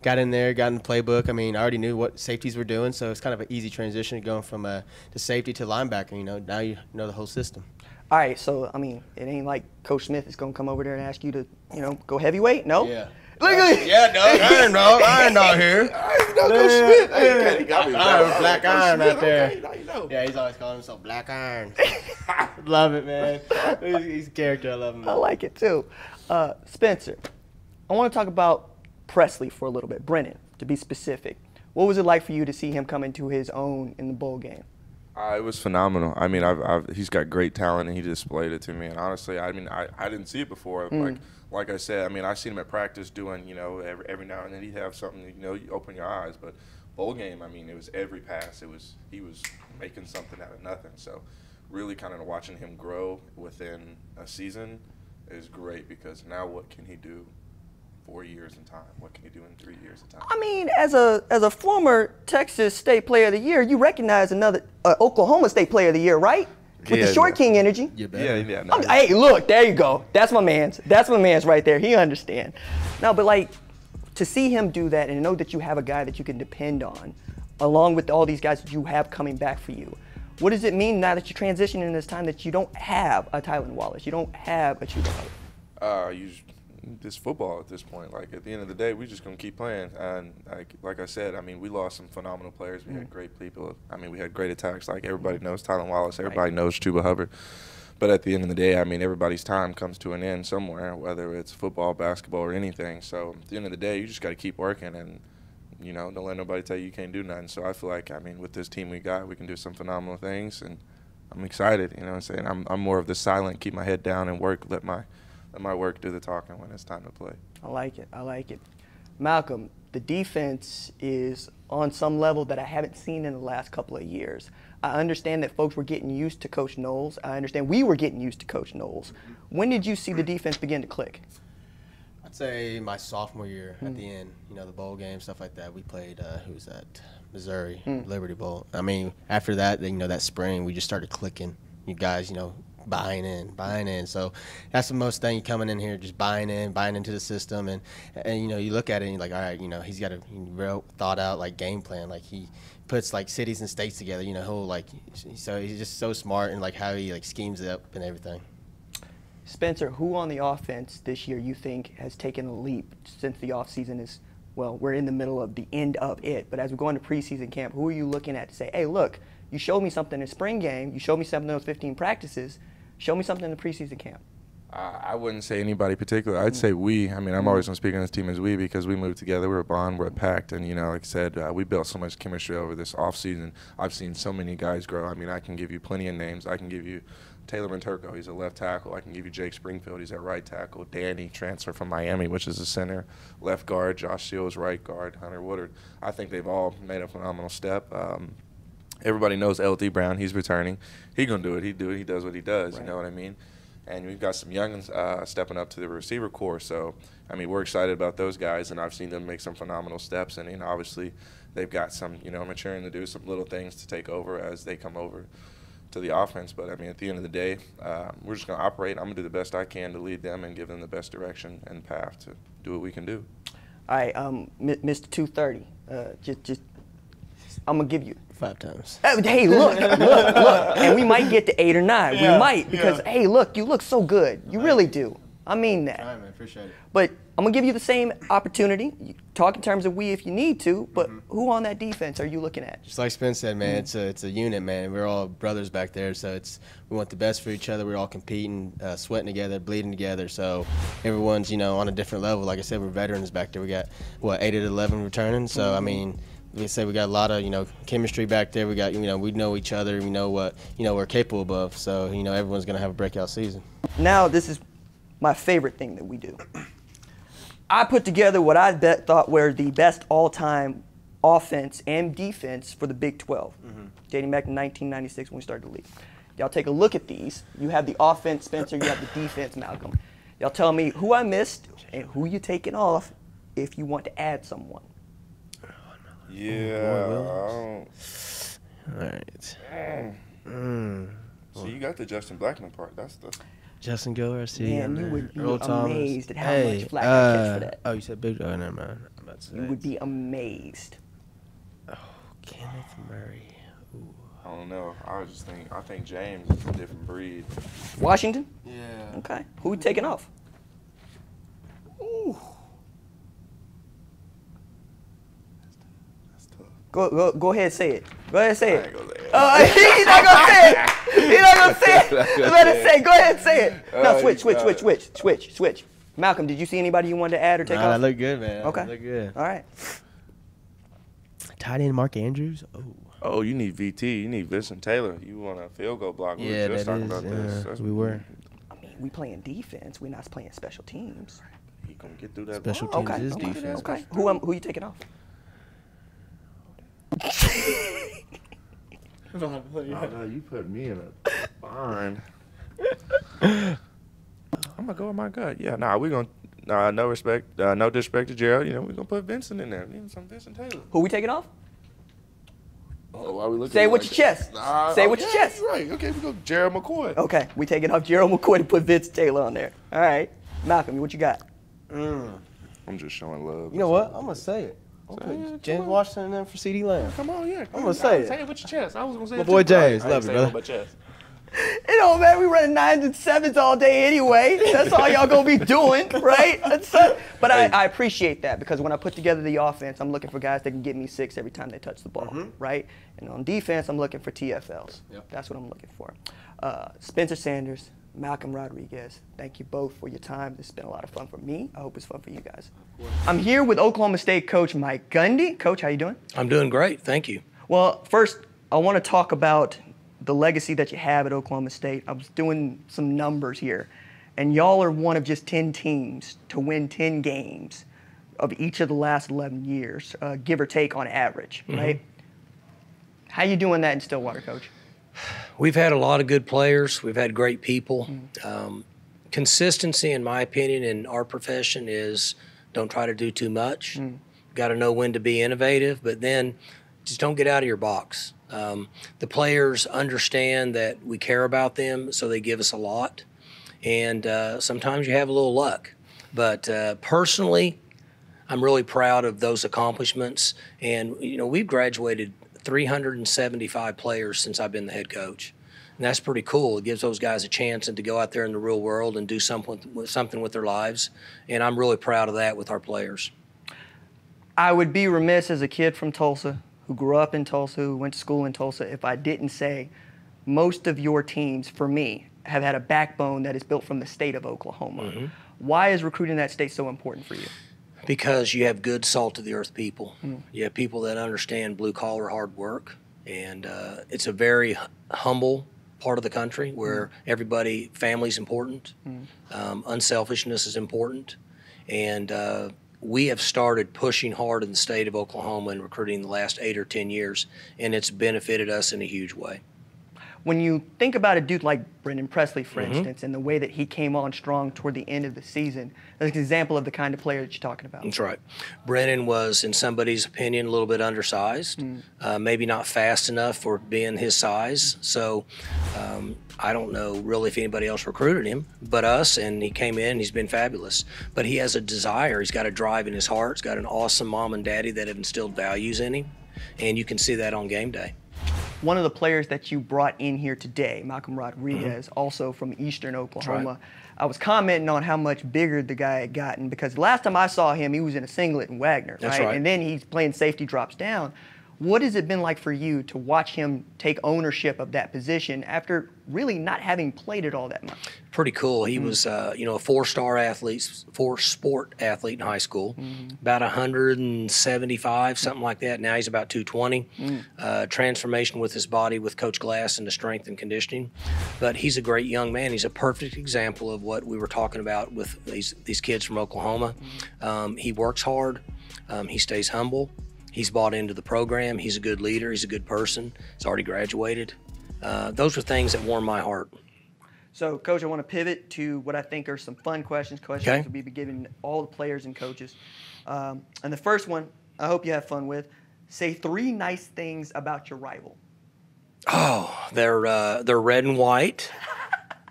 [SPEAKER 6] Got in there, got in the playbook. I mean, I already knew what safeties were doing, so it's kind of an easy transition going from to safety to linebacker, Now you know the whole system.
[SPEAKER 1] All right, so, I mean, it ain't like Coach Smith is going to come over there and ask you to, go heavyweight? No?
[SPEAKER 6] Yeah.
[SPEAKER 1] Look at
[SPEAKER 6] Yeah, dog. Iron dog here.
[SPEAKER 5] Coach Smith. Hey, you got me.
[SPEAKER 6] Black Iron right there.
[SPEAKER 5] You know.
[SPEAKER 6] Yeah, he's always calling himself Black Iron. Love it, man. He's a character. I love him.
[SPEAKER 1] I like it too. Spencer, I want to talk about Presley for a little bit. Brennan, to be specific. What was it like for you to see him come into his own in the bowl game?
[SPEAKER 5] It was phenomenal. I mean, he's got great talent, and he displayed it to me. And honestly, I mean, I didn't see it before. Like I said, I mean, I seen him at practice doing, every now and then he'd have something, you open your eyes. But bowl game, I mean, it was every pass. He was making something out of nothing. So really kind of watching him grow within a season is great because now what can he do 4 years in time? What can you do in 3 years in time?
[SPEAKER 1] I mean, as a former Texas State Player of the Year, you recognize another Oklahoma State Player of the Year, right? With the short king energy.
[SPEAKER 5] Yeah.
[SPEAKER 1] No, hey, look, there you go. That's my man's. That's my man's right there. He understand. No, but like, to see him do that and know that you have a guy that you can depend on, along with all these guys that you have coming back for you, what does it mean now that you're transitioning in this time that you don't have a Tylan Wallace, you don't have a Chuba Hubbard?
[SPEAKER 5] This football at this point. Like, at the end of the day, we're just gonna keep playing. And like I said, I mean, we lost some phenomenal players. We had great people. I mean, we had great attacks. Like, everybody knows Tylan Wallace. Everybody knows Chuba Hubbard. But at the end of the day, I mean, everybody's time comes to an end somewhere, whether it's football, basketball, or anything. So at the end of the day, you just got to keep working and, you know, don't let nobody tell you can't do nothing. So I feel like, I mean, with this team we got, we can do some phenomenal things. And I'm excited, you know what I'm saying? I'm more of the silent, keep my head down and work, let my work do the talking when it's time to play.
[SPEAKER 1] I like it. I like it. Malcolm, the defense is on some level that I haven't seen in the last couple of years. I understand that folks were getting used to Coach Knowles. I understand we were getting used to Coach Knowles. When did you see the defense begin to click?
[SPEAKER 6] I'd say my sophomore year at the end, you know, the bowl game, stuff like that. We played, who was that? Missouri, Liberty Bowl. I mean, after that, you know, that spring, we just started clicking. You guys, you know, buying in. So that's the most thing, coming in here, just buying into the system. And you know, you look at it and you're like, all right, you know, he's got a real thought out, like, game plan. Like, he puts, like, cities and states together, you know, so he's just so smart and, like, how he, like, schemes it up and everything.
[SPEAKER 1] Spencer, who on the offense this year you think has taken a leap since the offseason is, well, we're in the middle of the end of it, but as we go into preseason camp, who are you looking at to say, hey, look, you showed me something in spring game, you showed me something in those 15 practices, show me something in the preseason camp?
[SPEAKER 5] I wouldn't say anybody particular. I'd say we. I mean, I'm always going to speak on this team as we, because we moved together. We're a bond. We're a pact. And, you know, like I said, we built so much chemistry over this offseason. I've seen so many guys grow. I mean, I can give you plenty of names. I can give you Taylor Venturco. He's a left tackle. I can give you Jake Springfield. He's a right tackle. Danny, transfer from Miami, which is a center. Left guard. Josh Shields, right guard. Hunter Woodard. I think they've all made a phenomenal step. Everybody knows L.D. Brown. He's returning. He's going to do it. He does what he does. Right. You know what I mean? And we've got some youngins stepping up to the receiver corps. So, I mean, we're excited about those guys, and I've seen them make some phenomenal steps. And, you know, obviously they've got some, you know, maturing to do, some little things to take over as they come over to the offense. But, I mean, at the end of the day, we're just going to operate. I'm going to do the best I can to lead them and give them the best direction and path to do what we can do.
[SPEAKER 1] All right, Mr. 230, just I'm going to give you
[SPEAKER 6] 5 times.
[SPEAKER 1] Hey, look, and we might get to 8 or 9. We might, because, hey, look, you look so good. You really do. I mean that.
[SPEAKER 6] All right, man, appreciate it.
[SPEAKER 1] But I'm going to give you the same opportunity. You talk in terms of we if you need to, but who on that defense are you looking at?
[SPEAKER 6] Just like Spence said, man, it's a unit, man. We're all brothers back there, so we want the best for each other. We're all competing, sweating together, bleeding together. So everyone's, you know, on a different level. Like I said, we're veterans back there. We got, 8 out of 11 returning. So, I mean, we say we got a lot of, you know, chemistry back there. We got, you know, we know each other. We know what, you know, we're capable of. So, you know, everyone's going to have a breakout season.
[SPEAKER 1] Now, this is my favorite thing that we do. I put together what I thought were the best all-time offense and defense for the Big 12, dating back to 1996 when we started the league. Y'all take a look at these. You have the offense, Spencer. You have the defense, Malcolm. Y'all tell me who I missed and who you taking off if you want to add someone.
[SPEAKER 5] Yeah.
[SPEAKER 6] All right.
[SPEAKER 5] So you got the Justin Blackman part. That's the.
[SPEAKER 6] Justin Garcia.
[SPEAKER 1] Man, you would be
[SPEAKER 6] Earl
[SPEAKER 1] amazed
[SPEAKER 6] Thomas.
[SPEAKER 1] at how much flack I catch for that.
[SPEAKER 6] Oh, you said big? Oh, never mind. I'm about to say.
[SPEAKER 1] You would be amazed.
[SPEAKER 6] Oh, Kenneth Murray. Ooh.
[SPEAKER 5] I don't know. I think James is a different breed.
[SPEAKER 1] Washington?
[SPEAKER 5] Yeah.
[SPEAKER 1] Okay. Who we taking off?
[SPEAKER 5] Ooh. That's tough.
[SPEAKER 1] Go ahead, say it. Go ahead, say
[SPEAKER 5] I
[SPEAKER 1] it.
[SPEAKER 5] ain't gonna say it.
[SPEAKER 1] He's not gonna say it. He's not gonna say it. Let it say. Go ahead, say it. No, switch. Malcolm, did you see anybody you wanted to add or take off?
[SPEAKER 6] That looked good, man.
[SPEAKER 1] Okay.
[SPEAKER 6] That looked good.
[SPEAKER 1] All right.
[SPEAKER 6] Tight end Mark Andrews.
[SPEAKER 5] Oh, you need VT. You need Vincent Taylor. You want a field goal block. We
[SPEAKER 6] Yeah,
[SPEAKER 5] were just
[SPEAKER 6] that
[SPEAKER 5] talking
[SPEAKER 6] is.
[SPEAKER 5] about this. That's-
[SPEAKER 6] We were.
[SPEAKER 1] I mean, we playing defense. We're not playing special teams.
[SPEAKER 5] He gonna get through that.
[SPEAKER 6] Special
[SPEAKER 5] block.
[SPEAKER 6] teams is
[SPEAKER 1] Okay.
[SPEAKER 6] defense.
[SPEAKER 1] Okay. Who you taking off?
[SPEAKER 5] Oh, no, you put me in a bind. I'm gonna go with my gut. Yeah, nah, we're gonna no respect, no disrespect to Gerald. You know, we're gonna put Vincent in there. Some Vincent Taylor.
[SPEAKER 1] Who we taking off?
[SPEAKER 5] Oh, why we looking
[SPEAKER 1] Say it
[SPEAKER 5] at
[SPEAKER 1] with
[SPEAKER 5] like
[SPEAKER 1] your
[SPEAKER 5] that?
[SPEAKER 1] chest.
[SPEAKER 5] Nah,
[SPEAKER 1] Say it with your
[SPEAKER 5] yeah,
[SPEAKER 1] chest.
[SPEAKER 5] Right. Okay, we go Gerald McCoy.
[SPEAKER 1] Okay, we taking off Gerald McCoy to put Vince Taylor on there. All right. Malcolm, what you got?
[SPEAKER 5] I'm just showing love.
[SPEAKER 6] You know what? I'm gonna say it. I'm
[SPEAKER 5] Say
[SPEAKER 6] putting
[SPEAKER 5] it,
[SPEAKER 6] James
[SPEAKER 5] come on.
[SPEAKER 6] Washington in there for CD Lamb.
[SPEAKER 5] Come on, yeah.
[SPEAKER 6] I'm gonna say it.
[SPEAKER 5] Say it with your chest. I was gonna say
[SPEAKER 6] My
[SPEAKER 5] it
[SPEAKER 6] boy
[SPEAKER 5] too, but
[SPEAKER 6] James,
[SPEAKER 5] I
[SPEAKER 6] love
[SPEAKER 5] didn't
[SPEAKER 6] you,
[SPEAKER 5] say it
[SPEAKER 6] brother.
[SPEAKER 5] with my chest.
[SPEAKER 1] It don't matter. We running 9s and 7s all day anyway. That's all y'all gonna be doing, right? But I appreciate that because when I put together the offense, I'm looking for guys that can get me 6 every time they touch the ball, right? And on defense, I'm looking for TFLs.
[SPEAKER 6] Yep.
[SPEAKER 1] That's what I'm looking for. Spencer Sanders, Malcolm Rodriguez, thank you both for your time. This has been a lot of fun for me. I hope it's fun for you guys. I'm here with Oklahoma State coach Mike Gundy. Coach, how you doing?
[SPEAKER 7] I'm doing great, thank you.
[SPEAKER 1] Well, first, I want to talk about the legacy that you have at Oklahoma State. I was doing some numbers here, and y'all are one of just 10 teams to win 10 games of each of the last 11 years, give or take on average, right? How you doing that in Stillwater, Coach?
[SPEAKER 7] We've had a lot of good players. We've had great people. Consistency, in my opinion, in our profession is don't try to do too much. Got to know when to be innovative, but then just don't get out of your box. The players understand that we care about them, so they give us a lot. And sometimes you have a little luck. But personally, I'm really proud of those accomplishments. And, you know, we've graduated 375 players since I've been the head coach. And that's pretty cool. It gives those guys a chance and to go out there in the real world and do something with their lives. And I'm really proud of that with our players.
[SPEAKER 1] I would be remiss as a kid from Tulsa, who grew up in Tulsa, who went to school in Tulsa, if I didn't say most of your teams, for me, have had a backbone that is built from the state of Oklahoma. Why is recruiting that state so important for you?
[SPEAKER 7] Because you have good salt-of-the-earth people. You have people that understand blue-collar hard work. And it's a very humble part of the country where everybody, family's important, unselfishness is important. And we have started pushing hard in the state of Oklahoma in recruiting the last 8 or 10 years, and it's benefited us in a huge way.
[SPEAKER 1] When you think about a dude like Brendan Presley, for instance, and the way that he came on strong toward the end of the season, that's an example of the kind of player that you're talking about.
[SPEAKER 7] That's right. Brennan was, in somebody's opinion, a little bit undersized, maybe not fast enough for being his size. So I don't know really if anybody else recruited him but us, and he came in, he's been fabulous. But he has a desire, he's got a drive in his heart, he's got an awesome mom and daddy that have instilled values in him, and you can see that on game day.
[SPEAKER 1] One of the players that you brought in here today, Malcolm Rodriguez, also from Eastern Oklahoma,
[SPEAKER 7] right.
[SPEAKER 1] I was commenting on how much bigger the guy had gotten because last time I saw him, he was in a singlet and Wagner,
[SPEAKER 7] That's right.
[SPEAKER 1] And then he's playing safety drops down. What has it been like for you to watch him take ownership of that position after really not having played it all that much?
[SPEAKER 7] Pretty cool. He was, you know, a four-sport athlete in high school, about 175, something like that. Now he's about 220. Transformation with his body with Coach Glass into strength and conditioning. But he's a great young man. He's a perfect example of what we were talking about with these kids from Oklahoma. He works hard. He stays humble. He's bought into the program. He's a good leader. He's a good person. He's already graduated. Those are things that warm my heart.
[SPEAKER 1] So, Coach, I want to pivot to what I think are some fun questions. Questions we'll be giving all the players and coaches. And the first one, I hope you have fun with. Say 3 nice things about your rival.
[SPEAKER 7] Oh, they're red and white.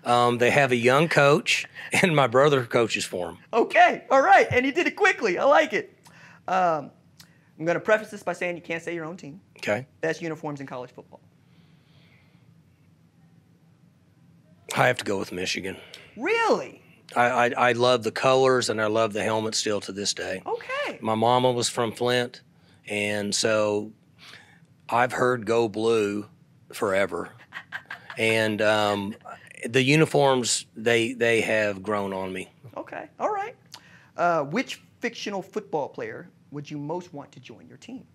[SPEAKER 7] They have a young coach, and my brother coaches for them.
[SPEAKER 1] Okay, all right, and he did it quickly. I like it. I'm going to preface this by saying you can't say your own team.
[SPEAKER 7] Okay.
[SPEAKER 1] Best uniforms in college football.
[SPEAKER 7] I have to go with Michigan.
[SPEAKER 1] Really?
[SPEAKER 7] I love the colors, and I love the helmet still to this day.
[SPEAKER 1] Okay.
[SPEAKER 7] My mama was from Flint, and so I've heard Go Blue forever. And the uniforms, they have grown on me.
[SPEAKER 1] Okay, all right. Which fictional football player would you most want to join your team?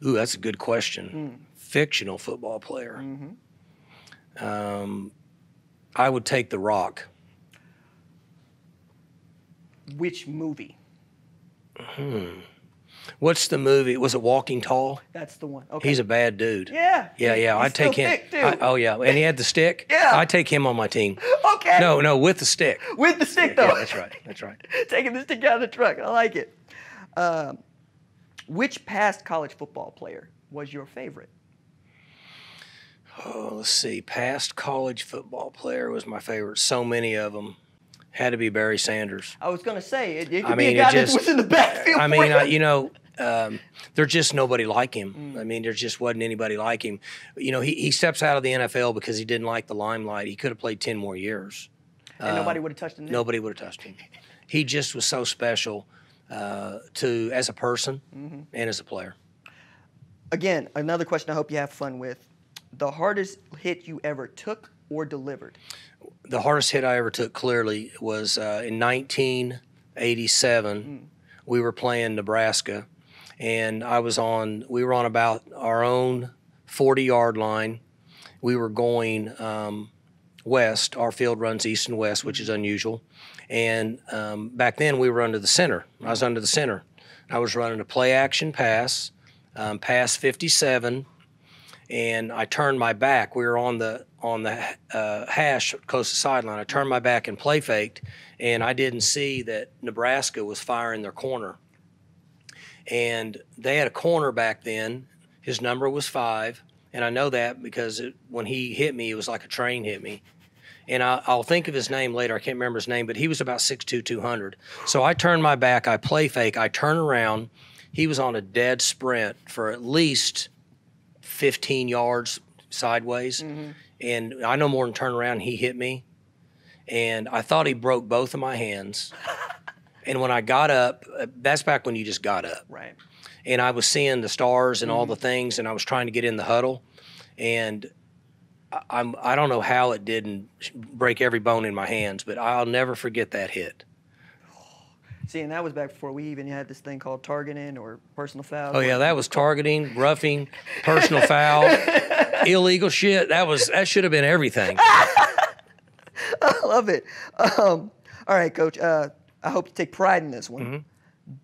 [SPEAKER 7] Ooh, that's a good question. Fictional football player. I would take The Rock.
[SPEAKER 1] Which movie?
[SPEAKER 7] What's the movie? Was it Walking Tall?
[SPEAKER 1] That's the one. Okay.
[SPEAKER 7] He's a bad dude.
[SPEAKER 1] Yeah.
[SPEAKER 7] Yeah. I'd take him.
[SPEAKER 1] Thick, too.
[SPEAKER 7] Oh yeah, and he had the stick.
[SPEAKER 1] Yeah.
[SPEAKER 7] I'd take him on my team.
[SPEAKER 1] Okay.
[SPEAKER 7] No, with the stick.
[SPEAKER 1] With the stick, though.
[SPEAKER 7] Yeah, that's right.
[SPEAKER 1] Taking the stick out of the truck. I like it. Which past college football player was your favorite?
[SPEAKER 7] Oh, let's see. Past college football player was my favorite. So many of them. Had to be Barry Sanders.
[SPEAKER 1] I was going to say, it could be a guy that was in the backfield.
[SPEAKER 7] I mean, there's just nobody like him. I mean, there just wasn't anybody like him. He steps out of the NFL because he didn't like the limelight. He could have played 10 more years.
[SPEAKER 1] And nobody would have touched him then?
[SPEAKER 7] Nobody would have touched him. He just was so special as a person and as a player.
[SPEAKER 1] Again, another question I hope you have fun with. The hardest hit you ever took or delivered?
[SPEAKER 7] The hardest hit I ever took clearly was in 1987. We were playing Nebraska, and we were on about our own 40-yard line. We were going west. Our field runs east and west, which is unusual. And back then we were under the center. I was under the center. I was running a play-action pass, pass 57, and I turned my back. We were on the hash close to the sideline. I turned my back and play faked, and I didn't see that Nebraska was firing their corner. And they had a corner back then. His number was 5, and I know that because when he hit me, it was like a train hit me. And I'll think of his name later. I can't remember his name, but he was about 6'2", 200. So I turned my back. I play fake. I turn around. He was on a dead sprint for at least 15 yards sideways. And I no more than turn around, he hit me. And I thought he broke both of my hands. And when I got up, that's back when you just got up.
[SPEAKER 1] Right.
[SPEAKER 7] And I was seeing the stars and all the things, and I was trying to get in the huddle. And I don't know how it didn't break every bone in my hands, but I'll never forget that hit.
[SPEAKER 1] See, and that was back before we even had this thing called targeting or personal foul.
[SPEAKER 7] Oh, yeah, that was targeting, roughing, personal foul, illegal shit. That should have been everything.
[SPEAKER 1] I love it. All right, Coach, I hope you take pride in this one.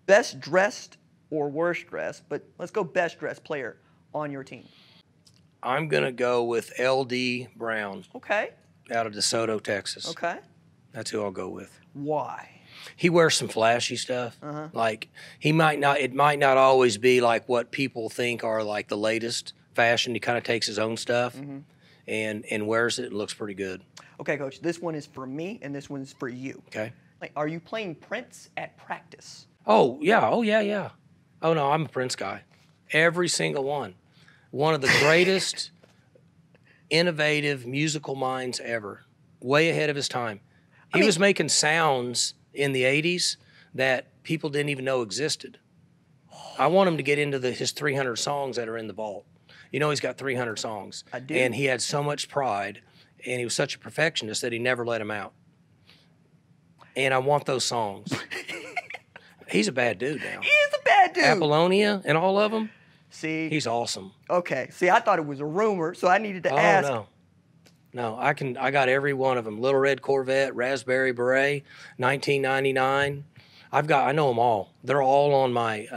[SPEAKER 1] Best dressed or worst dressed, but let's go best dressed player on your team.
[SPEAKER 7] I'm going to go with L.D. Brown.
[SPEAKER 1] Okay.
[SPEAKER 7] Out of DeSoto, Texas.
[SPEAKER 1] Okay.
[SPEAKER 7] That's who I'll go with.
[SPEAKER 1] Why?
[SPEAKER 7] He wears some flashy stuff. Like it might not always be like what people think are like the latest fashion. He kind of takes his own stuff and wears it and looks pretty good.
[SPEAKER 1] Okay, Coach, this one is for me and this one's for you.
[SPEAKER 7] Okay.
[SPEAKER 1] Like, are you playing Prince at practice?
[SPEAKER 7] Oh, yeah. Oh, yeah. Oh, no, I'm a Prince guy. Every single one. One of the greatest innovative musical minds ever. Way ahead of his time. He was making sounds in the 80s that people didn't even know existed. I want him to get into his 300 songs that are in the vault. You know he's got 300 songs.
[SPEAKER 1] I do.
[SPEAKER 7] And he had so much pride, and he was such a perfectionist that he never let them out. And I want those songs. He's a bad dude now.
[SPEAKER 1] He is a bad dude.
[SPEAKER 7] Apollonia and all of them.
[SPEAKER 1] See?
[SPEAKER 7] He's awesome.
[SPEAKER 1] Okay. See, I thought it was a rumor, so I needed to ask.
[SPEAKER 7] No, I got every one of them. Little Red Corvette, Raspberry Beret, 1999. I know them all. They're all on my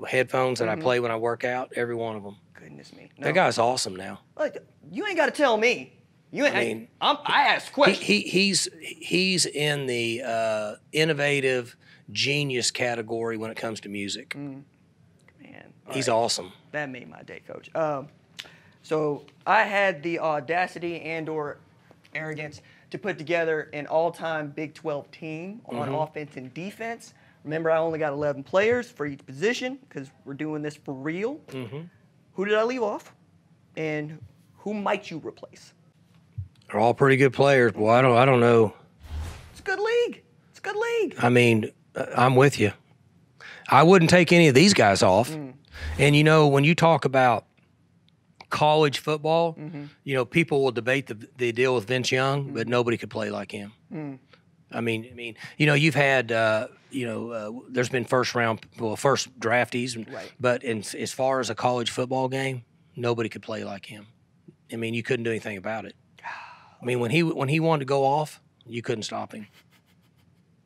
[SPEAKER 7] headphones that I play when I work out. Every one of them.
[SPEAKER 1] Goodness me.
[SPEAKER 7] No. That guy's awesome now.
[SPEAKER 1] Like, you ain't got to tell me. I asked questions.
[SPEAKER 7] He's in the innovative genius category when it comes to music.
[SPEAKER 1] Man,
[SPEAKER 7] he's awesome.
[SPEAKER 1] That made my day, Coach. So I had the audacity and/or arrogance to put together an all-time Big 12 team on offense and defense. Remember, I only got 11 players for each position because we're doing this for real. Who did I leave off? And who might you replace?
[SPEAKER 7] They're all pretty good players. Boy, I don't know.
[SPEAKER 1] It's a good league. It's a good league.
[SPEAKER 7] I mean, I'm with you. I wouldn't take any of these guys off. And, you know, when you talk about college football, you know, people will debate the deal with Vince Young, but nobody could play like him. I mean, you know, you've had, there's been first draftees, but as far as a college football game, nobody could play like him. I mean, you couldn't do anything about it. I mean, when he wanted to go off, you couldn't stop him.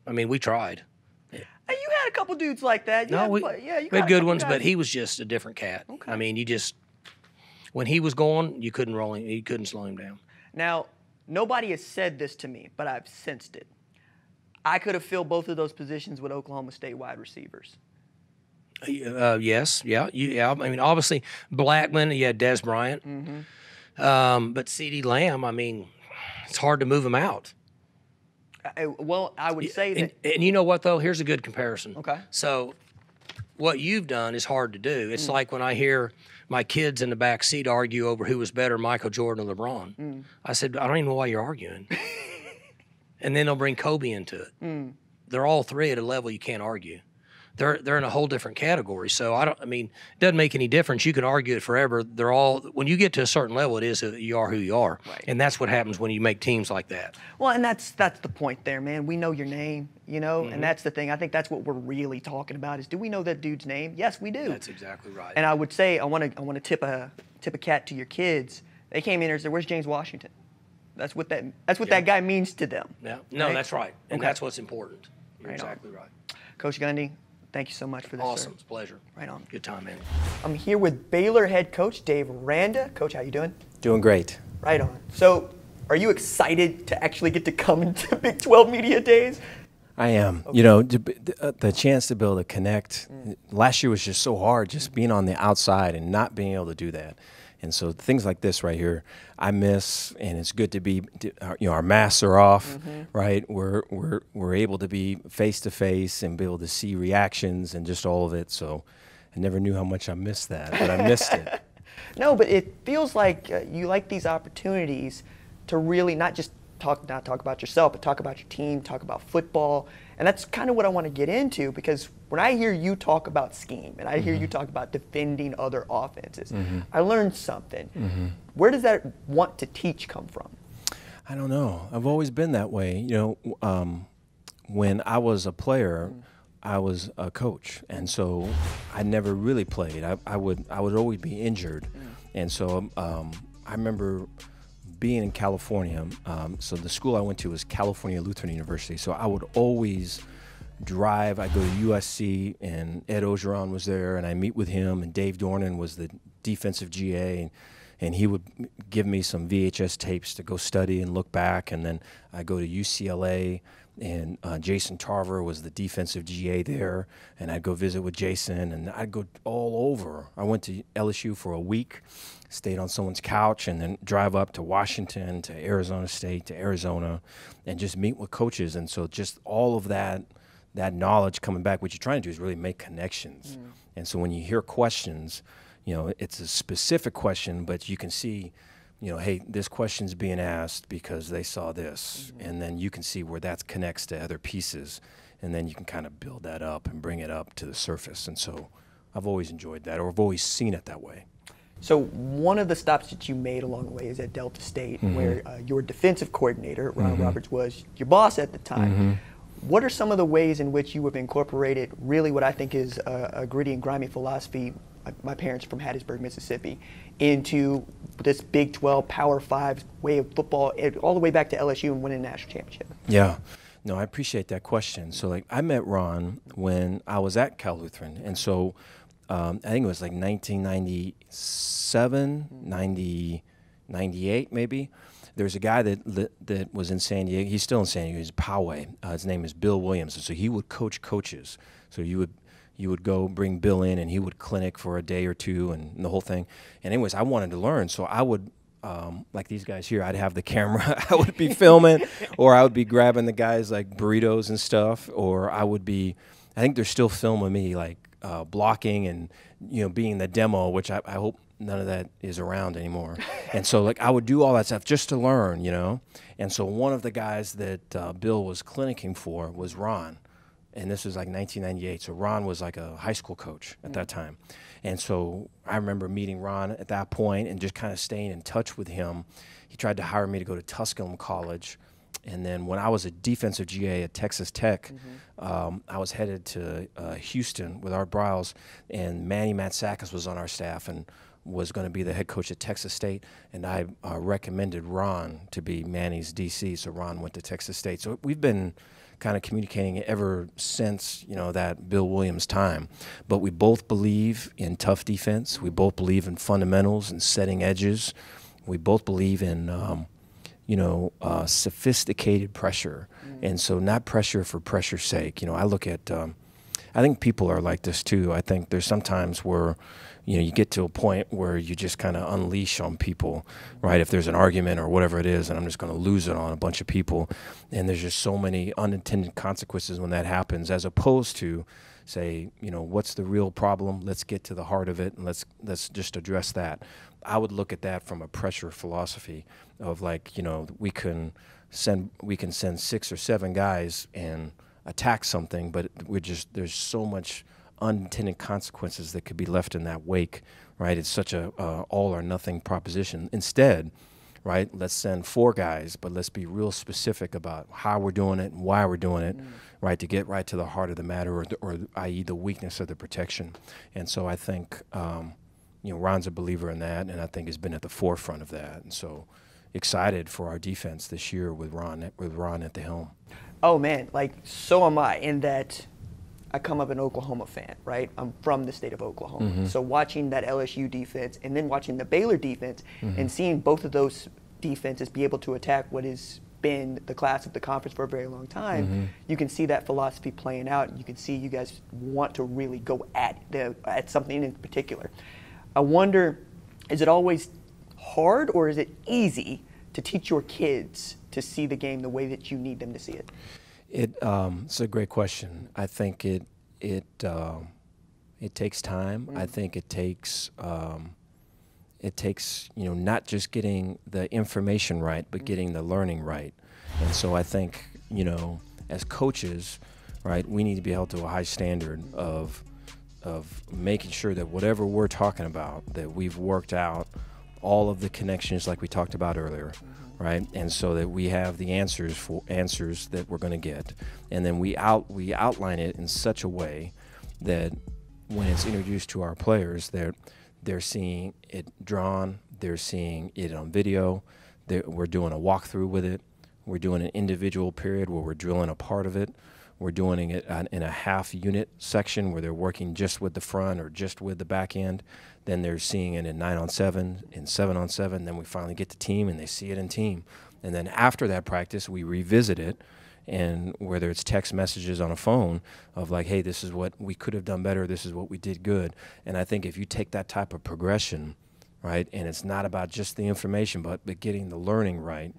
[SPEAKER 7] I mean, we tried.
[SPEAKER 1] You had a couple dudes like that.
[SPEAKER 7] No, we had good ones, but he was just a different cat.
[SPEAKER 1] Okay.
[SPEAKER 7] I mean, when he was going, you couldn't roll him. You couldn't slow him down.
[SPEAKER 1] Now, nobody has said this to me, but I've sensed it. I could have filled both of those positions with Oklahoma State wide receivers.
[SPEAKER 7] Yes, yeah. I mean, obviously, Blackman, you had Des Bryant. But CeeDee Lamb, I mean, it's hard to move him out.
[SPEAKER 1] Well, I would say that.
[SPEAKER 7] And you know what, though? Here's a good comparison.
[SPEAKER 1] Okay.
[SPEAKER 7] So what you've done is hard to do. It's like when I hear my kids in the back seat argue over who was better, Michael Jordan or LeBron. I said, I don't even know why you're arguing. And then they'll bring Kobe into it. They're all three at a level you can't argue. They're in a whole different category. So I mean, it doesn't make any difference. You can argue it forever. They're all, when you get to a certain level, it is you are who you are.
[SPEAKER 1] Right.
[SPEAKER 7] And that's what happens when you make teams like that.
[SPEAKER 1] Well, and that's the point there, man. We know your name, you know, and that's the thing. I think that's what we're really talking about is, do we know that dude's name? Yes, we do.
[SPEAKER 7] That's exactly right.
[SPEAKER 1] And I would say I want to tip a cat to your kids. They came in and said, "Where's James Washington?" That's what that guy means to them.
[SPEAKER 7] Yeah. No,
[SPEAKER 1] right?
[SPEAKER 7] that's right. And
[SPEAKER 1] Okay.
[SPEAKER 7] that's what's important. You're
[SPEAKER 1] Right on.
[SPEAKER 7] exactly right.
[SPEAKER 1] Coach Gundy, thank you so much for this.
[SPEAKER 7] Awesome.
[SPEAKER 1] Sir.
[SPEAKER 7] It's a pleasure.
[SPEAKER 1] Right on.
[SPEAKER 7] Good time, man.
[SPEAKER 1] I'm here with Baylor head coach Dave Randa. Coach, how you doing?
[SPEAKER 8] Doing great.
[SPEAKER 1] Right on. So, are you excited to actually get to come into Big 12 Media Days?
[SPEAKER 8] I am. You know, the chance to be able to connect. Last year was just so hard, just being on the outside and not being able to do that. And so things like this right here, I miss, and it's good to be. You know, our masks are off, right? We're able to be face to face and be able to see reactions and just all of it. So I never knew how much I missed that, but I missed it.
[SPEAKER 1] No, but it feels like you like these opportunities to really not talk about yourself, but talk about your team, talk about football. And that's kind of what I want to get into, because when I hear you talk about scheme and I hear you talk about defending other offenses, I learned something. Where does that want to teach come from?
[SPEAKER 8] I don't know. I've always been that way. You know, when I was a player, I was a coach, and so I never really played. I would always be injured, and so I remember being in California. So the school I went to was California Lutheran University. So I would always drive. I go to USC, and Ed Ogeron was there, and I meet with him. And Dave Dornan was the defensive GA, and he would give me some VHS tapes to go study and look back. And then I go to UCLA. And Jason Tarver was the defensive GA there, and I'd go visit with Jason, and I'd go all over. I went to LSU for a week, stayed on someone's couch, and then drive up to Washington, to Arizona State, to Arizona, and just meet with coaches. And so just all of that knowledge coming back, what you're trying to do is really make connections. And so when you hear questions, you know, it's a specific question, but you can see, you know, hey, this question's being asked because they saw this, and then you can see where that connects to other pieces, and then you can kind of build that up and bring it up to the surface. And so I've always enjoyed that, or I've always seen it that way.
[SPEAKER 1] So one of the stops that you made along the way is at Delta State, where your defensive coordinator, Ron Roberts, was your boss at the time. What are some of the ways in which you have incorporated really what I think is a gritty and grimy philosophy, my parents from Hattiesburg, Mississippi, into this Big 12 Power 5 way of football, all the way back to LSU and winning a national championship?
[SPEAKER 8] Yeah. No, I appreciate that question. So, like, I met Ron when I was at Cal Lutheran, and so I think it was like 1997, 98 maybe. There's a guy that was in San Diego. He's still in San Diego. He's a Poway. His name is Bill Williams, and so he would coach coaches. So you would go bring Bill in, and he would clinic for a day or two and the whole thing. And anyways, I wanted to learn, so I would, like these guys here, I'd have the camera. I would be filming, or I would be grabbing the guys like burritos and stuff, or I think they're still filming me like blocking and, you know, being the demo, which I hope none of that is around anymore. And so, like, I would do all that stuff just to learn, you know. And so one of the guys that Bill was clinicking for was Ron. And this was like 1998. So Ron was like a high school coach at that time. And so I remember meeting Ron at that point and just kind of staying in touch with him. He tried to hire me to go to Tusculum College. And then when I was a defensive GA at Texas Tech, I was headed to Houston with Art Briles, and Manny Matsakis was on our staff and was going to be the head coach at Texas State. And I recommended Ron to be Manny's DC, so Ron went to Texas State. So we've been kind of communicating ever since, that Bill Williams time. But we both believe in tough defense. We both believe in fundamentals and setting edges. We both believe in, sophisticated pressure. And so not pressure for pressure's sake. I look at, I think people are like this too. I think there's sometimes where, you get to a point where you just kind of unleash on people, right? If there's an argument or whatever it is, and I'm just going to lose it on a bunch of people. And there's just so many unintended consequences when that happens, as opposed to say, what's the real problem? Let's get to the heart of it, and let's just address that. I would look at that from a pressure philosophy of like, we can send 6 or 7 guys and attack something, but there's so much unintended consequences that could be left in that wake, right? It's such a all or nothing proposition. Instead, right, let's send 4 guys, but let's be real specific about how we're doing it and why we're doing it, right, to get right to the heart of the matter, or i.e. the weakness of the protection. And so I think, Ron's a believer in that, and I think has been at the forefront of that. And so excited for our defense this year with Ron at the helm.
[SPEAKER 1] Oh man, so am I, in that I come up an Oklahoma fan, right? I'm from the state of Oklahoma. So watching that LSU defense and then watching the Baylor defense and seeing both of those defenses be able to attack what has been the class of the conference for a very long time, you can see that philosophy playing out. And you can see you guys want to really go at something in particular. I wonder, is it always hard or is it easy to teach your kids to see the game the way that you need them to see it?
[SPEAKER 8] It's a great question. I think it takes time. I think it takes not just getting the information right, but getting the learning right. And so I think as coaches, right, we need to be held to a high standard of making sure that whatever we're talking about, that we've worked out all of the connections like we talked about earlier. Right, and so that we have the answers that we're going to get, and then we outline it in such a way that when it's introduced to our players, they're seeing it drawn, they're seeing it on video. We're doing a walkthrough with it. We're doing an individual period where we're drilling a part of it. We're doing it in a half unit section where they're working just with the front or just with the back end. Then they're seeing it in 9-on-7, in 7-on-7. Then we finally get to team and they see it in team. And then after that practice, we revisit it, and whether it's text messages on a phone of like, hey, this is what we could have done better, this is what we did good. And I think if you take that type of progression, right, and it's not about just the information, but getting the learning right,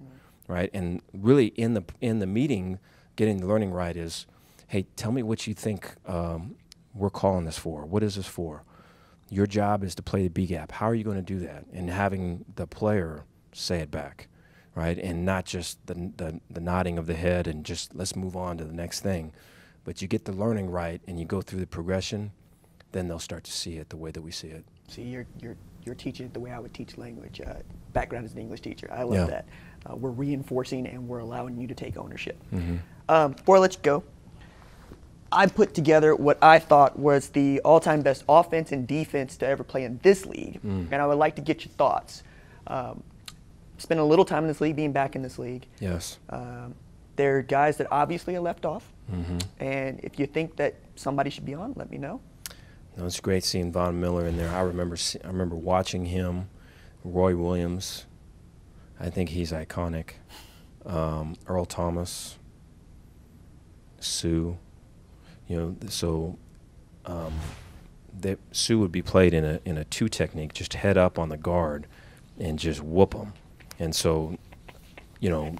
[SPEAKER 8] right, and really in the meeting, getting the learning right is, hey, tell me what you think we're calling this for. What is this for? Your job is to play the B gap. How are you going to do that? And having the player say it back, right? And not just the nodding of the head and just let's move on to the next thing. But you get the learning right and you go through the progression, then they'll start to see it the way that we see it.
[SPEAKER 1] See, you're teaching it the way I would teach language. Background as an English teacher. I love that. We're reinforcing and we're allowing you to take ownership. Before I let you go, I put together what I thought was the all-time best offense and defense to ever play in this league, and I would like to get your thoughts. Spent a little time in this league, being back in this league.
[SPEAKER 8] Yes.
[SPEAKER 1] There are guys that obviously are left off, and if you think that somebody should be on, let me know.
[SPEAKER 8] No, it's great seeing Von Miller in there. I remember watching him, Roy Williams. I think he's iconic. Earl Thomas, Sue. So that Sue would be played in a 2 technique, just head up on the guard and just whoop them. And so,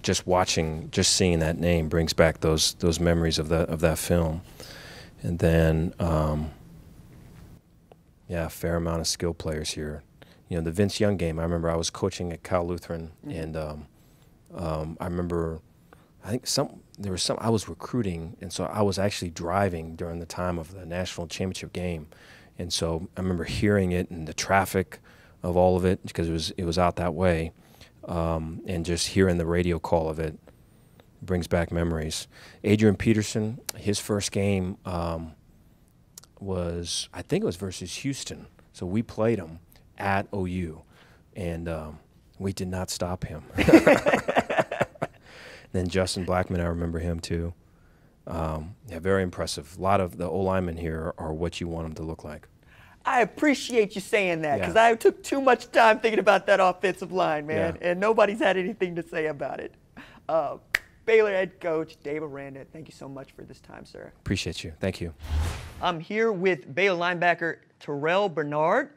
[SPEAKER 8] just seeing that name brings back those memories of that film. And then, a fair amount of skill players here. The Vince Young game, I remember I was coaching at Cal Lutheran, and I remember I was recruiting, and so I was actually driving during the time of the national championship game, and so I remember hearing it and the traffic of all of it because it was out that way, and just hearing the radio call of it brings back memories. Adrian Peterson, his first game was, I think it was versus Houston, so we played him at OU, and we did not stop him. Then Justin Blackman, I remember him too. Yeah, very impressive. A lot of the O-linemen here are what you want them to look like.
[SPEAKER 1] I appreciate you saying that because
[SPEAKER 8] Yeah.
[SPEAKER 1] I took too much time thinking about that offensive line, man,
[SPEAKER 8] Yeah.
[SPEAKER 1] and nobody's had anything to say about it. Baylor head coach Dave Aranda, thank you so much for this time, sir.
[SPEAKER 8] Appreciate you. Thank you.
[SPEAKER 1] I'm here with Baylor linebacker Terrell Bernard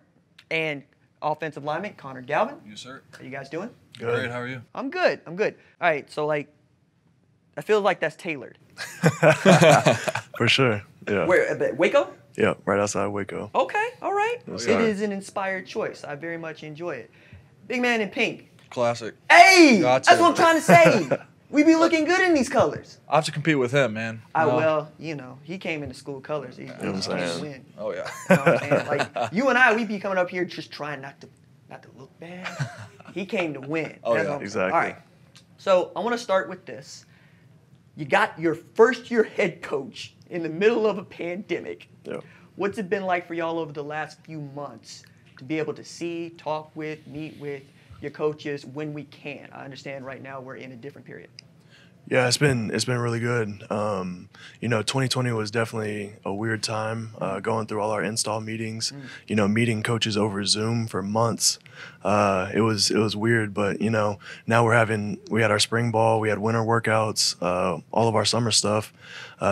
[SPEAKER 1] and offensive lineman Connor Galvin.
[SPEAKER 9] Yes, sir.
[SPEAKER 1] How you guys doing?
[SPEAKER 9] Great. How are you?
[SPEAKER 1] I'm good. I'm good. All right, so I feel like that's tailored.
[SPEAKER 10] For sure. Yeah.
[SPEAKER 1] Where, Waco?
[SPEAKER 10] Yeah, right outside Waco.
[SPEAKER 1] Okay, all right. It
[SPEAKER 10] sir.
[SPEAKER 1] is an inspired choice. I very much enjoy it. Big man in pink.
[SPEAKER 9] Classic.
[SPEAKER 1] Hey,
[SPEAKER 9] Gotcha.
[SPEAKER 1] that's what I'm trying to say. We be looking good in these colors.
[SPEAKER 9] I have to compete with him, man.
[SPEAKER 1] Well, he came into school colors. He
[SPEAKER 10] what I'm
[SPEAKER 1] came to
[SPEAKER 10] saying?
[SPEAKER 1] win.
[SPEAKER 9] Oh yeah.
[SPEAKER 1] You know what I'm saying? Like you and I, we be coming up here just trying not to look bad. He came to win.
[SPEAKER 9] Oh,
[SPEAKER 1] That's
[SPEAKER 9] yeah,
[SPEAKER 1] what I'm saying.
[SPEAKER 10] exactly.
[SPEAKER 1] All right. So I want to start with this. You got your first year head coach in the middle of a pandemic.
[SPEAKER 10] Yeah.
[SPEAKER 1] What's it been like for y'all over the last few months to be able to see, talk with, meet with your coaches when we can? I understand right now we're in a different period.
[SPEAKER 10] Yeah, it's been really good. 2020 was definitely a weird time going through all our install meetings. Meeting coaches over Zoom for months. It was weird, but now we had our spring ball, we had winter workouts, all of our summer stuff.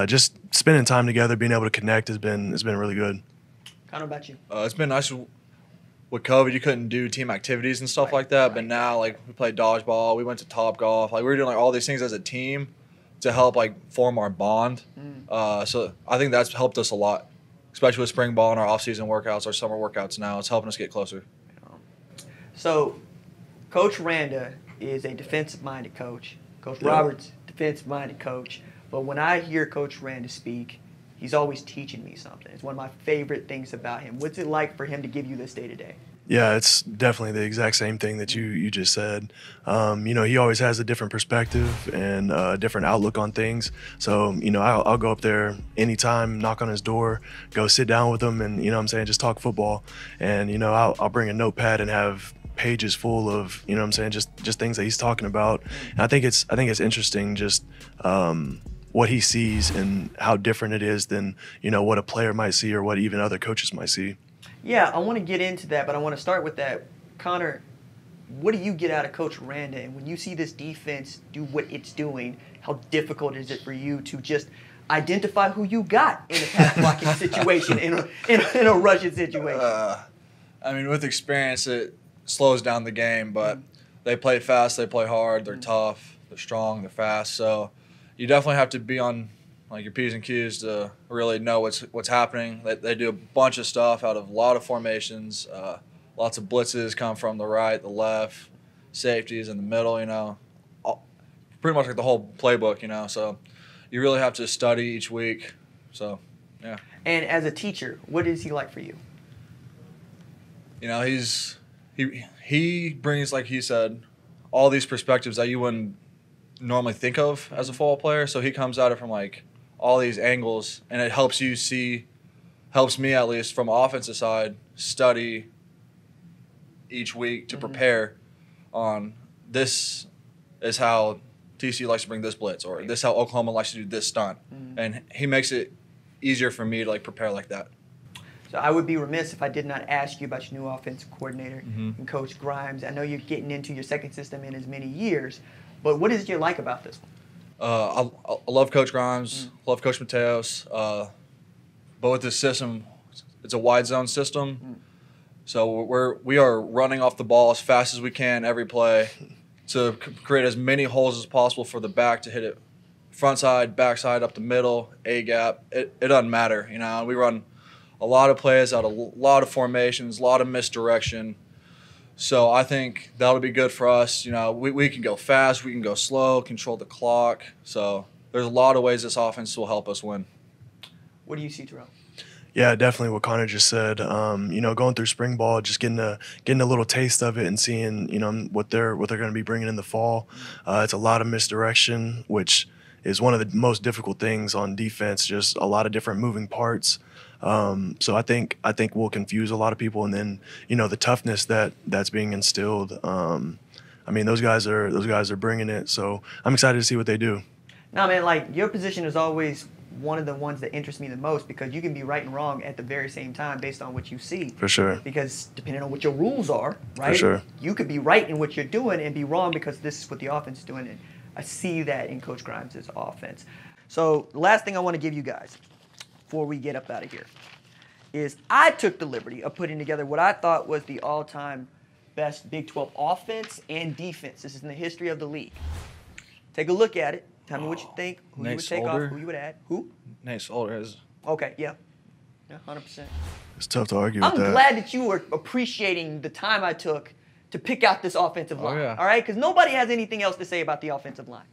[SPEAKER 10] Just spending time together, being able to connect has been really good.
[SPEAKER 1] Kind of about you.
[SPEAKER 9] It's been nice. With COVID, you couldn't do team activities and stuff like that. But now, we played dodgeball. We went to Top Golf. We were doing all these things as a team to help form our bond. So I think that's helped us a lot, especially with spring ball and our off-season workouts, our summer workouts. Now it's helping us get closer.
[SPEAKER 1] So, Coach Randa is a defensive-minded coach. Coach Roberts, defensive-minded coach. But when I hear Coach Randa speak, he's always teaching me something. It's one of my favorite things about him. What's it like for him to give you this day-to-day?
[SPEAKER 10] Yeah, it's definitely the exact same thing that you just said. He always has a different perspective and a different outlook on things. So, I'll go up there anytime, knock on his door, go sit down with him and, just talk football. And, I'll bring a notepad and have pages full of, just things that he's talking about. And I think it's interesting just what he sees and how different it is than, what a player might see or what even other coaches might see.
[SPEAKER 1] Yeah, I want to get into that, but I want to start with that. Connor, what do you get out of Coach Randa? And when you see this defense do what it's doing, how difficult is it for you to just identify who you got in a pass blocking situation, in a rushing situation?
[SPEAKER 9] With experience, it slows down the game, but they play fast, they play hard, they're tough, they're strong, they're fast. So you definitely have to be on your P's and Q's to really know what's happening. They do a bunch of stuff out of a lot of formations. Lots of blitzes come from the right, the left, safeties in the middle, pretty much the whole playbook, So you really have to study each week. So, yeah.
[SPEAKER 1] And as a teacher, what is he like for you?
[SPEAKER 9] He brings, like he said, all these perspectives that you wouldn't normally think of as a football player. So he comes at it from all these angles, and it helps me at least from the offensive side study each week to prepare on this is how TCU likes to bring this blitz, or this is how Oklahoma likes to do this stunt. And he makes it easier for me to prepare like that.
[SPEAKER 1] So I would be remiss if I did not ask you about your new offensive coordinator and Coach Grimes. I know you're getting into your second system in as many years, but what is it you like about this one?
[SPEAKER 9] I love Coach Grimes, love Coach Mateos. But with this system, it's a wide zone system. So we are running off the ball as fast as we can every play to create as many holes as possible for the back to hit it front side, back side, up the middle, A gap. It doesn't matter. We run a lot of plays out of a lot of formations, a lot of misdirection. So I think that'll be good for us. We can go fast, we can go slow, control the clock. So there's a lot of ways this offense will help us win.
[SPEAKER 1] What do you see, Terrell?
[SPEAKER 10] Yeah, definitely what Connor just said. Going through spring ball, just getting a little taste of it and seeing, what they're going to be bringing in the fall. It's a lot of misdirection, which is one of the most difficult things on defense. Just a lot of different moving parts. So I think we'll confuse a lot of people, and then the toughness that's being instilled. Those guys are bringing it. So I'm excited to see what they do.
[SPEAKER 1] No, man, like your position is always one of the ones that interests me the most because you can be right and wrong at the very same time based on what you see.
[SPEAKER 10] For sure.
[SPEAKER 1] Because depending on what your rules are, right?
[SPEAKER 10] For sure.
[SPEAKER 1] You could be right in what you're doing and be wrong because this is what the offense is doing. And I see that in Coach Grimes' offense. So the last thing I want to give you guys before we get up out of here is I took the liberty of putting together what I thought was the all-time best Big 12 offense and defense. This is in the history of the league. Take a look at it. Tell me what you think, who you would
[SPEAKER 9] Nate
[SPEAKER 1] take
[SPEAKER 9] Solder.
[SPEAKER 1] off, who you would add. Who?
[SPEAKER 9] Nate Solder has.
[SPEAKER 1] Okay, yeah. Yeah, 100%.
[SPEAKER 10] It's tough to argue with
[SPEAKER 1] I'm
[SPEAKER 10] that.
[SPEAKER 1] glad that you were appreciating the time I took to pick out this offensive line.
[SPEAKER 9] yeah.
[SPEAKER 1] All right? Because nobody has anything else to say about the offensive line.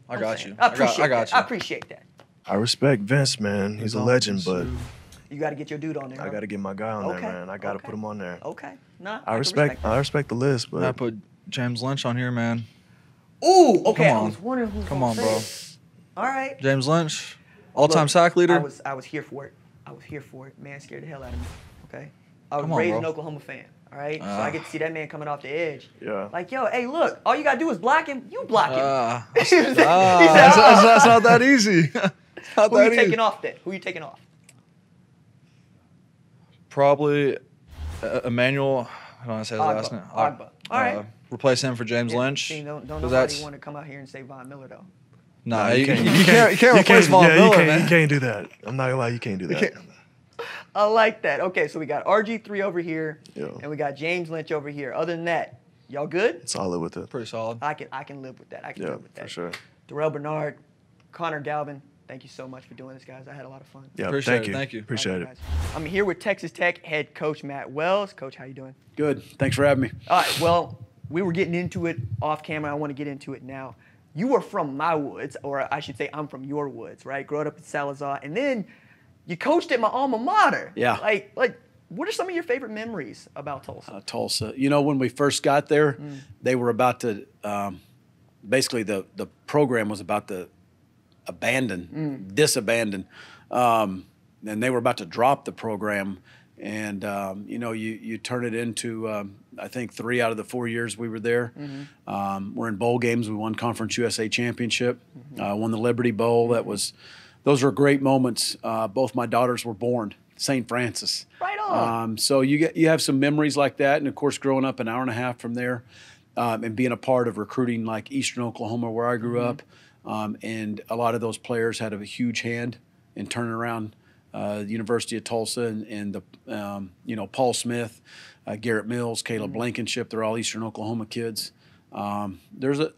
[SPEAKER 9] I got you.
[SPEAKER 1] I appreciate
[SPEAKER 9] I got
[SPEAKER 1] that.
[SPEAKER 9] you.
[SPEAKER 1] I appreciate that.
[SPEAKER 10] I respect Vince, man. He's a legend, but
[SPEAKER 1] You got to get your dude on there.
[SPEAKER 10] I got to get my guy on
[SPEAKER 1] Okay,
[SPEAKER 10] there, man. I got to
[SPEAKER 1] okay.
[SPEAKER 10] put him on there.
[SPEAKER 1] Okay. Nah,
[SPEAKER 10] I
[SPEAKER 1] can
[SPEAKER 10] respect the list,
[SPEAKER 9] I
[SPEAKER 10] but
[SPEAKER 9] put James Lynch on here, man.
[SPEAKER 1] Ooh, okay.
[SPEAKER 9] Come
[SPEAKER 1] I
[SPEAKER 9] on.
[SPEAKER 1] was wondering who's
[SPEAKER 9] Come
[SPEAKER 1] gonna
[SPEAKER 9] on,
[SPEAKER 1] say
[SPEAKER 9] bro.
[SPEAKER 1] it. All right.
[SPEAKER 9] James Lynch, all-time
[SPEAKER 1] Look,
[SPEAKER 9] sack leader.
[SPEAKER 1] I was here for it. I was here for it. Man scared the hell out of me. Okay. I was
[SPEAKER 9] Come on,
[SPEAKER 1] raised
[SPEAKER 9] bro.
[SPEAKER 1] an Oklahoma fan. All right. So I get to see that man coming off the edge.
[SPEAKER 10] yeah.
[SPEAKER 1] Like, yo, hey, look, all you gotta do is block him. You block him. He said,
[SPEAKER 9] That's not that easy. Not
[SPEAKER 1] who you
[SPEAKER 9] that easy.
[SPEAKER 1] taking off then? Who you taking off?
[SPEAKER 9] Probably Emmanuel. I don't want to say his last name.
[SPEAKER 1] Agba. All right.
[SPEAKER 9] Replace him for James Lynch.
[SPEAKER 1] See, don't
[SPEAKER 9] 'cause
[SPEAKER 1] nobody
[SPEAKER 9] that's
[SPEAKER 1] want to come out here and say Von Miller though.
[SPEAKER 9] nah.
[SPEAKER 10] No,
[SPEAKER 9] You can't replace Von
[SPEAKER 10] yeah,
[SPEAKER 9] Miller,
[SPEAKER 10] you
[SPEAKER 9] man.
[SPEAKER 10] can't do that. I'm not gonna lie, you can't do that.
[SPEAKER 1] I like that. Okay, so we got RG3 over here,
[SPEAKER 10] Yeah.
[SPEAKER 1] and we got James Lynch over here. Other than that, y'all good?
[SPEAKER 10] Solid with it.
[SPEAKER 9] Pretty solid.
[SPEAKER 1] I can live with that. I can
[SPEAKER 10] Yeah,
[SPEAKER 1] live with that.
[SPEAKER 10] for sure.
[SPEAKER 1] Darrell Bernard, Connor Galvin, thank you so much for doing this, guys. I had a lot of fun.
[SPEAKER 10] Yeah,
[SPEAKER 9] Appreciate
[SPEAKER 10] thank
[SPEAKER 9] it,
[SPEAKER 10] you.
[SPEAKER 9] thank you.
[SPEAKER 10] Appreciate it.
[SPEAKER 1] Guys. I'm here with Texas Tech head coach Matt Wells. Coach, how you doing?
[SPEAKER 11] Good. Thanks for having me.
[SPEAKER 1] All right. Well, we were getting into it off camera. I want to get into it now. You are from my woods, or I should say, I'm from your woods, right? Growing up in Salazar, and then you coached at my alma mater.
[SPEAKER 11] Yeah.
[SPEAKER 1] Like, what are some of your favorite memories about Tulsa?
[SPEAKER 11] Tulsa. You know, when we first got there, they were about to, basically the program was about to disabandon. And they were about to drop the program. And, you know, you turn it into, I think 3 out of the 4 years we were there. We're in bowl games. We won Conference USA Championship, won the Liberty Bowl. Those were great moments. Both my daughters were born St. Francis.
[SPEAKER 1] Right on.
[SPEAKER 11] So you have some memories like that, and of course, growing up an hour and a half from there, and being a part of recruiting like Eastern Oklahoma, where I grew up, and a lot of those players had a huge hand in turning around the University of Tulsa and the Paul Smith, Garrett Mills, Caleb Blankenship. They're all Eastern Oklahoma kids. I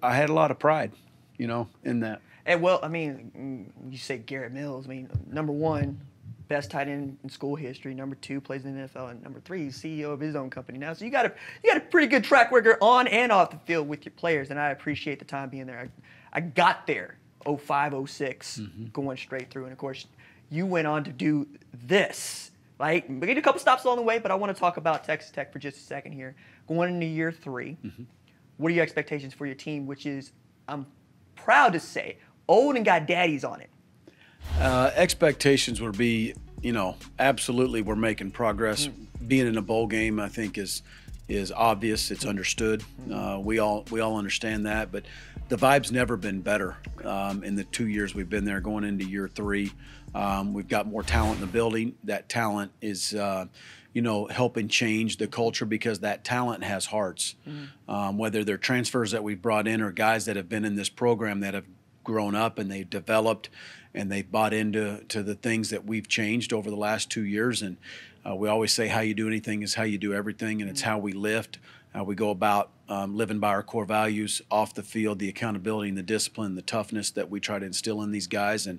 [SPEAKER 11] had a lot of pride, in that.
[SPEAKER 1] And well, I mean, you say Garrett Mills. I mean, number one, best tight end in school history. Number two, plays in the NFL, and number three, he's CEO of his own company now. So you got a pretty good track record on and off the field with your players, and I appreciate the time being there. I got there 05, 06, going straight through, and of course, you went on to do this. Like, we did a couple stops along the way, but I want to talk about Texas Tech for just a second here. Going into year 3, what are your expectations for your team, which is, I'm proud to say, old and got daddies on it?
[SPEAKER 11] Expectations would be, absolutely we're making progress. Being in a bowl game, I think, is obvious. It's understood. We all understand that. But the vibe's never been better in the 2 years we've been there. Going into year 3, we've got more talent in the building. That talent is, helping change the culture because that talent has hearts. Whether they're transfers that we've brought in or guys that have been in this program that have grown up and they've developed and they've bought into the things that we've changed over the last 2 years. And we always say how you do anything is how you do everything, and it's how we lift, how we go about living by our core values off the field, the accountability and the discipline, the toughness that we try to instill in these guys. And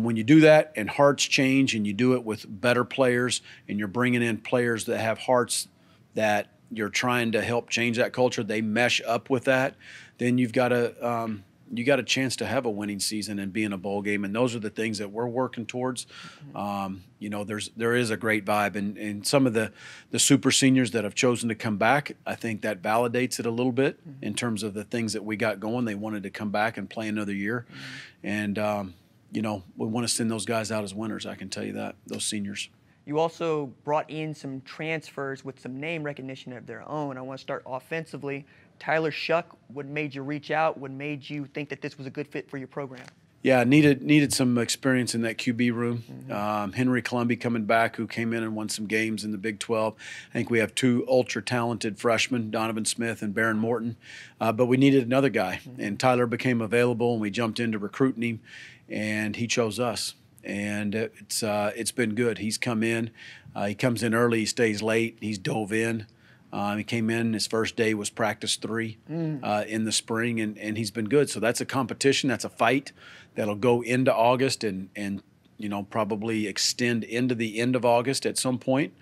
[SPEAKER 11] when you do that and hearts change and you do it with better players and you're bringing in players that have hearts that you're trying to help change that culture, they mesh up with that, then you've got a chance to have a winning season and be in a bowl game, and those are the things that we're working towards. There is a great vibe, and some of the super seniors that have chosen to come back, I think that validates it a little bit in terms of the things that we got going. They wanted to come back and play another year, and we want to send those guys out as winners. I can tell you that, those seniors.
[SPEAKER 1] You also brought in some transfers with some name recognition of their own. I want to start offensively Tyler Shuck, what made you reach out? What made you think that this was a good fit for your program?
[SPEAKER 11] Yeah, needed some experience in that QB room. Henry Colombi coming back, who came in and won some games in the Big 12. I think we have 2 ultra-talented freshmen, Donovan Smith and Baron Morton. But we needed another guy, and Tyler became available, and we jumped into recruiting him, and he chose us. And it's been good. He's come in. He comes in early. He stays late. He's dove in. He came in, his first day was practice 3 in the spring, and he's been good. So that's a competition. That's a fight that'll go into August and probably extend into the end of August at some point.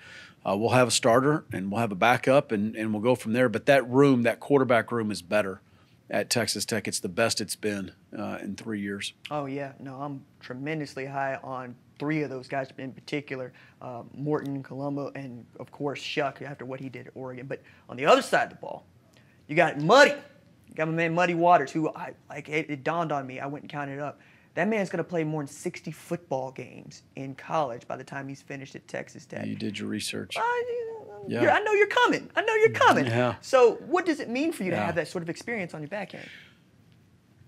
[SPEAKER 11] We'll have a starter, and we'll have a backup, and we'll go from there. But that quarterback room is better at Texas Tech. It's the best it's been in 3 years.
[SPEAKER 1] Oh, yeah. No, I'm tremendously high on 3 of those guys in particular, Morton, Colombo, and, of course, Shuck after what he did at Oregon. But on the other side of the ball, you got Muddy. You got my man Muddy Waters, who it dawned on me. I went and counted it up. That man's going to play more than 60 football games in college by the time he's finished at Texas Tech.
[SPEAKER 11] You did your research.
[SPEAKER 1] I know you're coming. I know you're coming.
[SPEAKER 11] Yeah.
[SPEAKER 1] So what does it mean for you to have that sort of experience on your back end?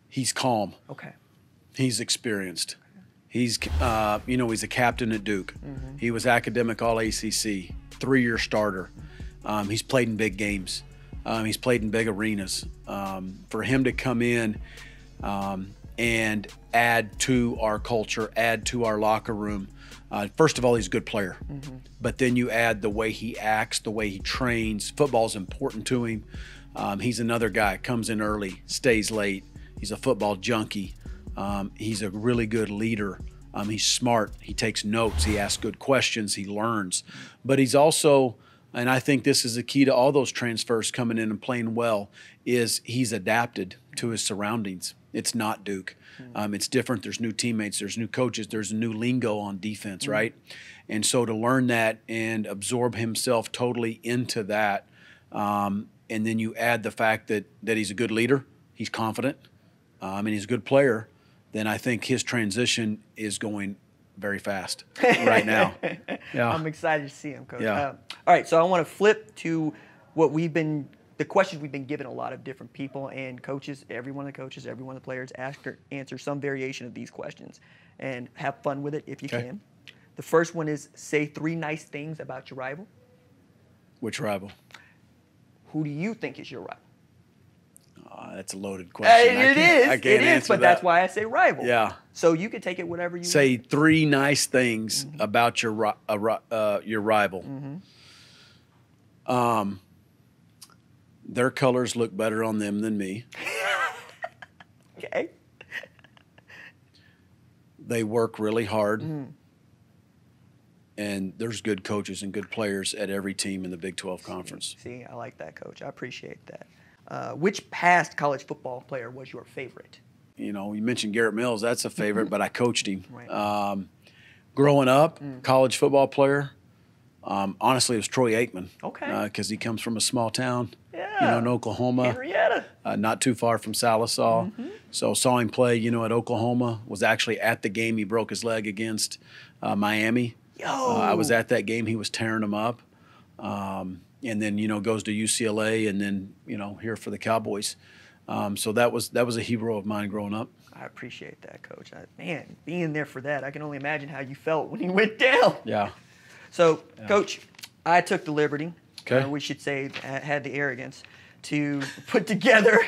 [SPEAKER 11] He's calm.
[SPEAKER 1] Okay.
[SPEAKER 11] He's experienced. He's, he's a captain at Duke. He was academic All-ACC, 3-year starter. He's played in big games. He's played in big arenas. For him to come in and add to our culture, add to our locker room, first of all, he's a good player. But then you add the way he acts, the way he trains. Football's important to him. He's another guy, comes in early, stays late. He's a football junkie. He's a really good leader. He's smart. He takes notes. He asks good questions. He learns. But he's also, and I think this is the key to all those transfers coming in and playing well, is he's adapted to his surroundings. It's not Duke. It's different. There's new teammates. There's new coaches. There's a new lingo on defense, right? And so to learn that and absorb himself totally into that, and then you add the fact that he's a good leader, he's confident, and he's a good player, then I think his transition is going very fast right now. Yeah.
[SPEAKER 1] I'm excited to see him, Coach.
[SPEAKER 11] Yeah.
[SPEAKER 1] All right, so I want to flip to the questions we've been given a lot of different people and coaches. Every one of the coaches, every one of the players answer some variation of these questions, and have fun with it if you can. The first one is, say 3 nice things about your rival.
[SPEAKER 11] Which rival?
[SPEAKER 1] Who do you think is your rival?
[SPEAKER 11] That's a loaded question.
[SPEAKER 1] It is, but
[SPEAKER 11] that.
[SPEAKER 1] that's why I say rival.
[SPEAKER 11] Yeah.
[SPEAKER 1] So you can take it whatever you
[SPEAKER 11] Say
[SPEAKER 1] want.
[SPEAKER 11] 3 nice things about your rival. Their colors look better on them than me.
[SPEAKER 1] Okay.
[SPEAKER 11] They work really hard. And there's good coaches and good players at every team in the Big 12 Conference.
[SPEAKER 1] See, I like that, Coach. I appreciate that. Which past college football player was your favorite?
[SPEAKER 11] You mentioned Garrett Mills. That's a favorite, but I coached him.
[SPEAKER 1] Right.
[SPEAKER 11] Growing up, college football player, honestly, it was Troy Aikman.
[SPEAKER 1] Okay.
[SPEAKER 11] Because he comes from a small town,
[SPEAKER 1] Yeah.
[SPEAKER 11] in Oklahoma.
[SPEAKER 1] Henrietta.
[SPEAKER 11] Not too far from Salisaw. So saw him play, at Oklahoma. Was actually at the game he broke his leg against Miami. I was at that game. He was tearing them up. And then, goes to UCLA and then, here for the Cowboys. So that was a hero of mine growing up.
[SPEAKER 1] I appreciate that, Coach. Man, being there for that, I can only imagine how you felt when he went down.
[SPEAKER 11] Yeah.
[SPEAKER 1] So, Coach, I took the liberty,
[SPEAKER 11] Okay.
[SPEAKER 1] we should say had the arrogance, to put together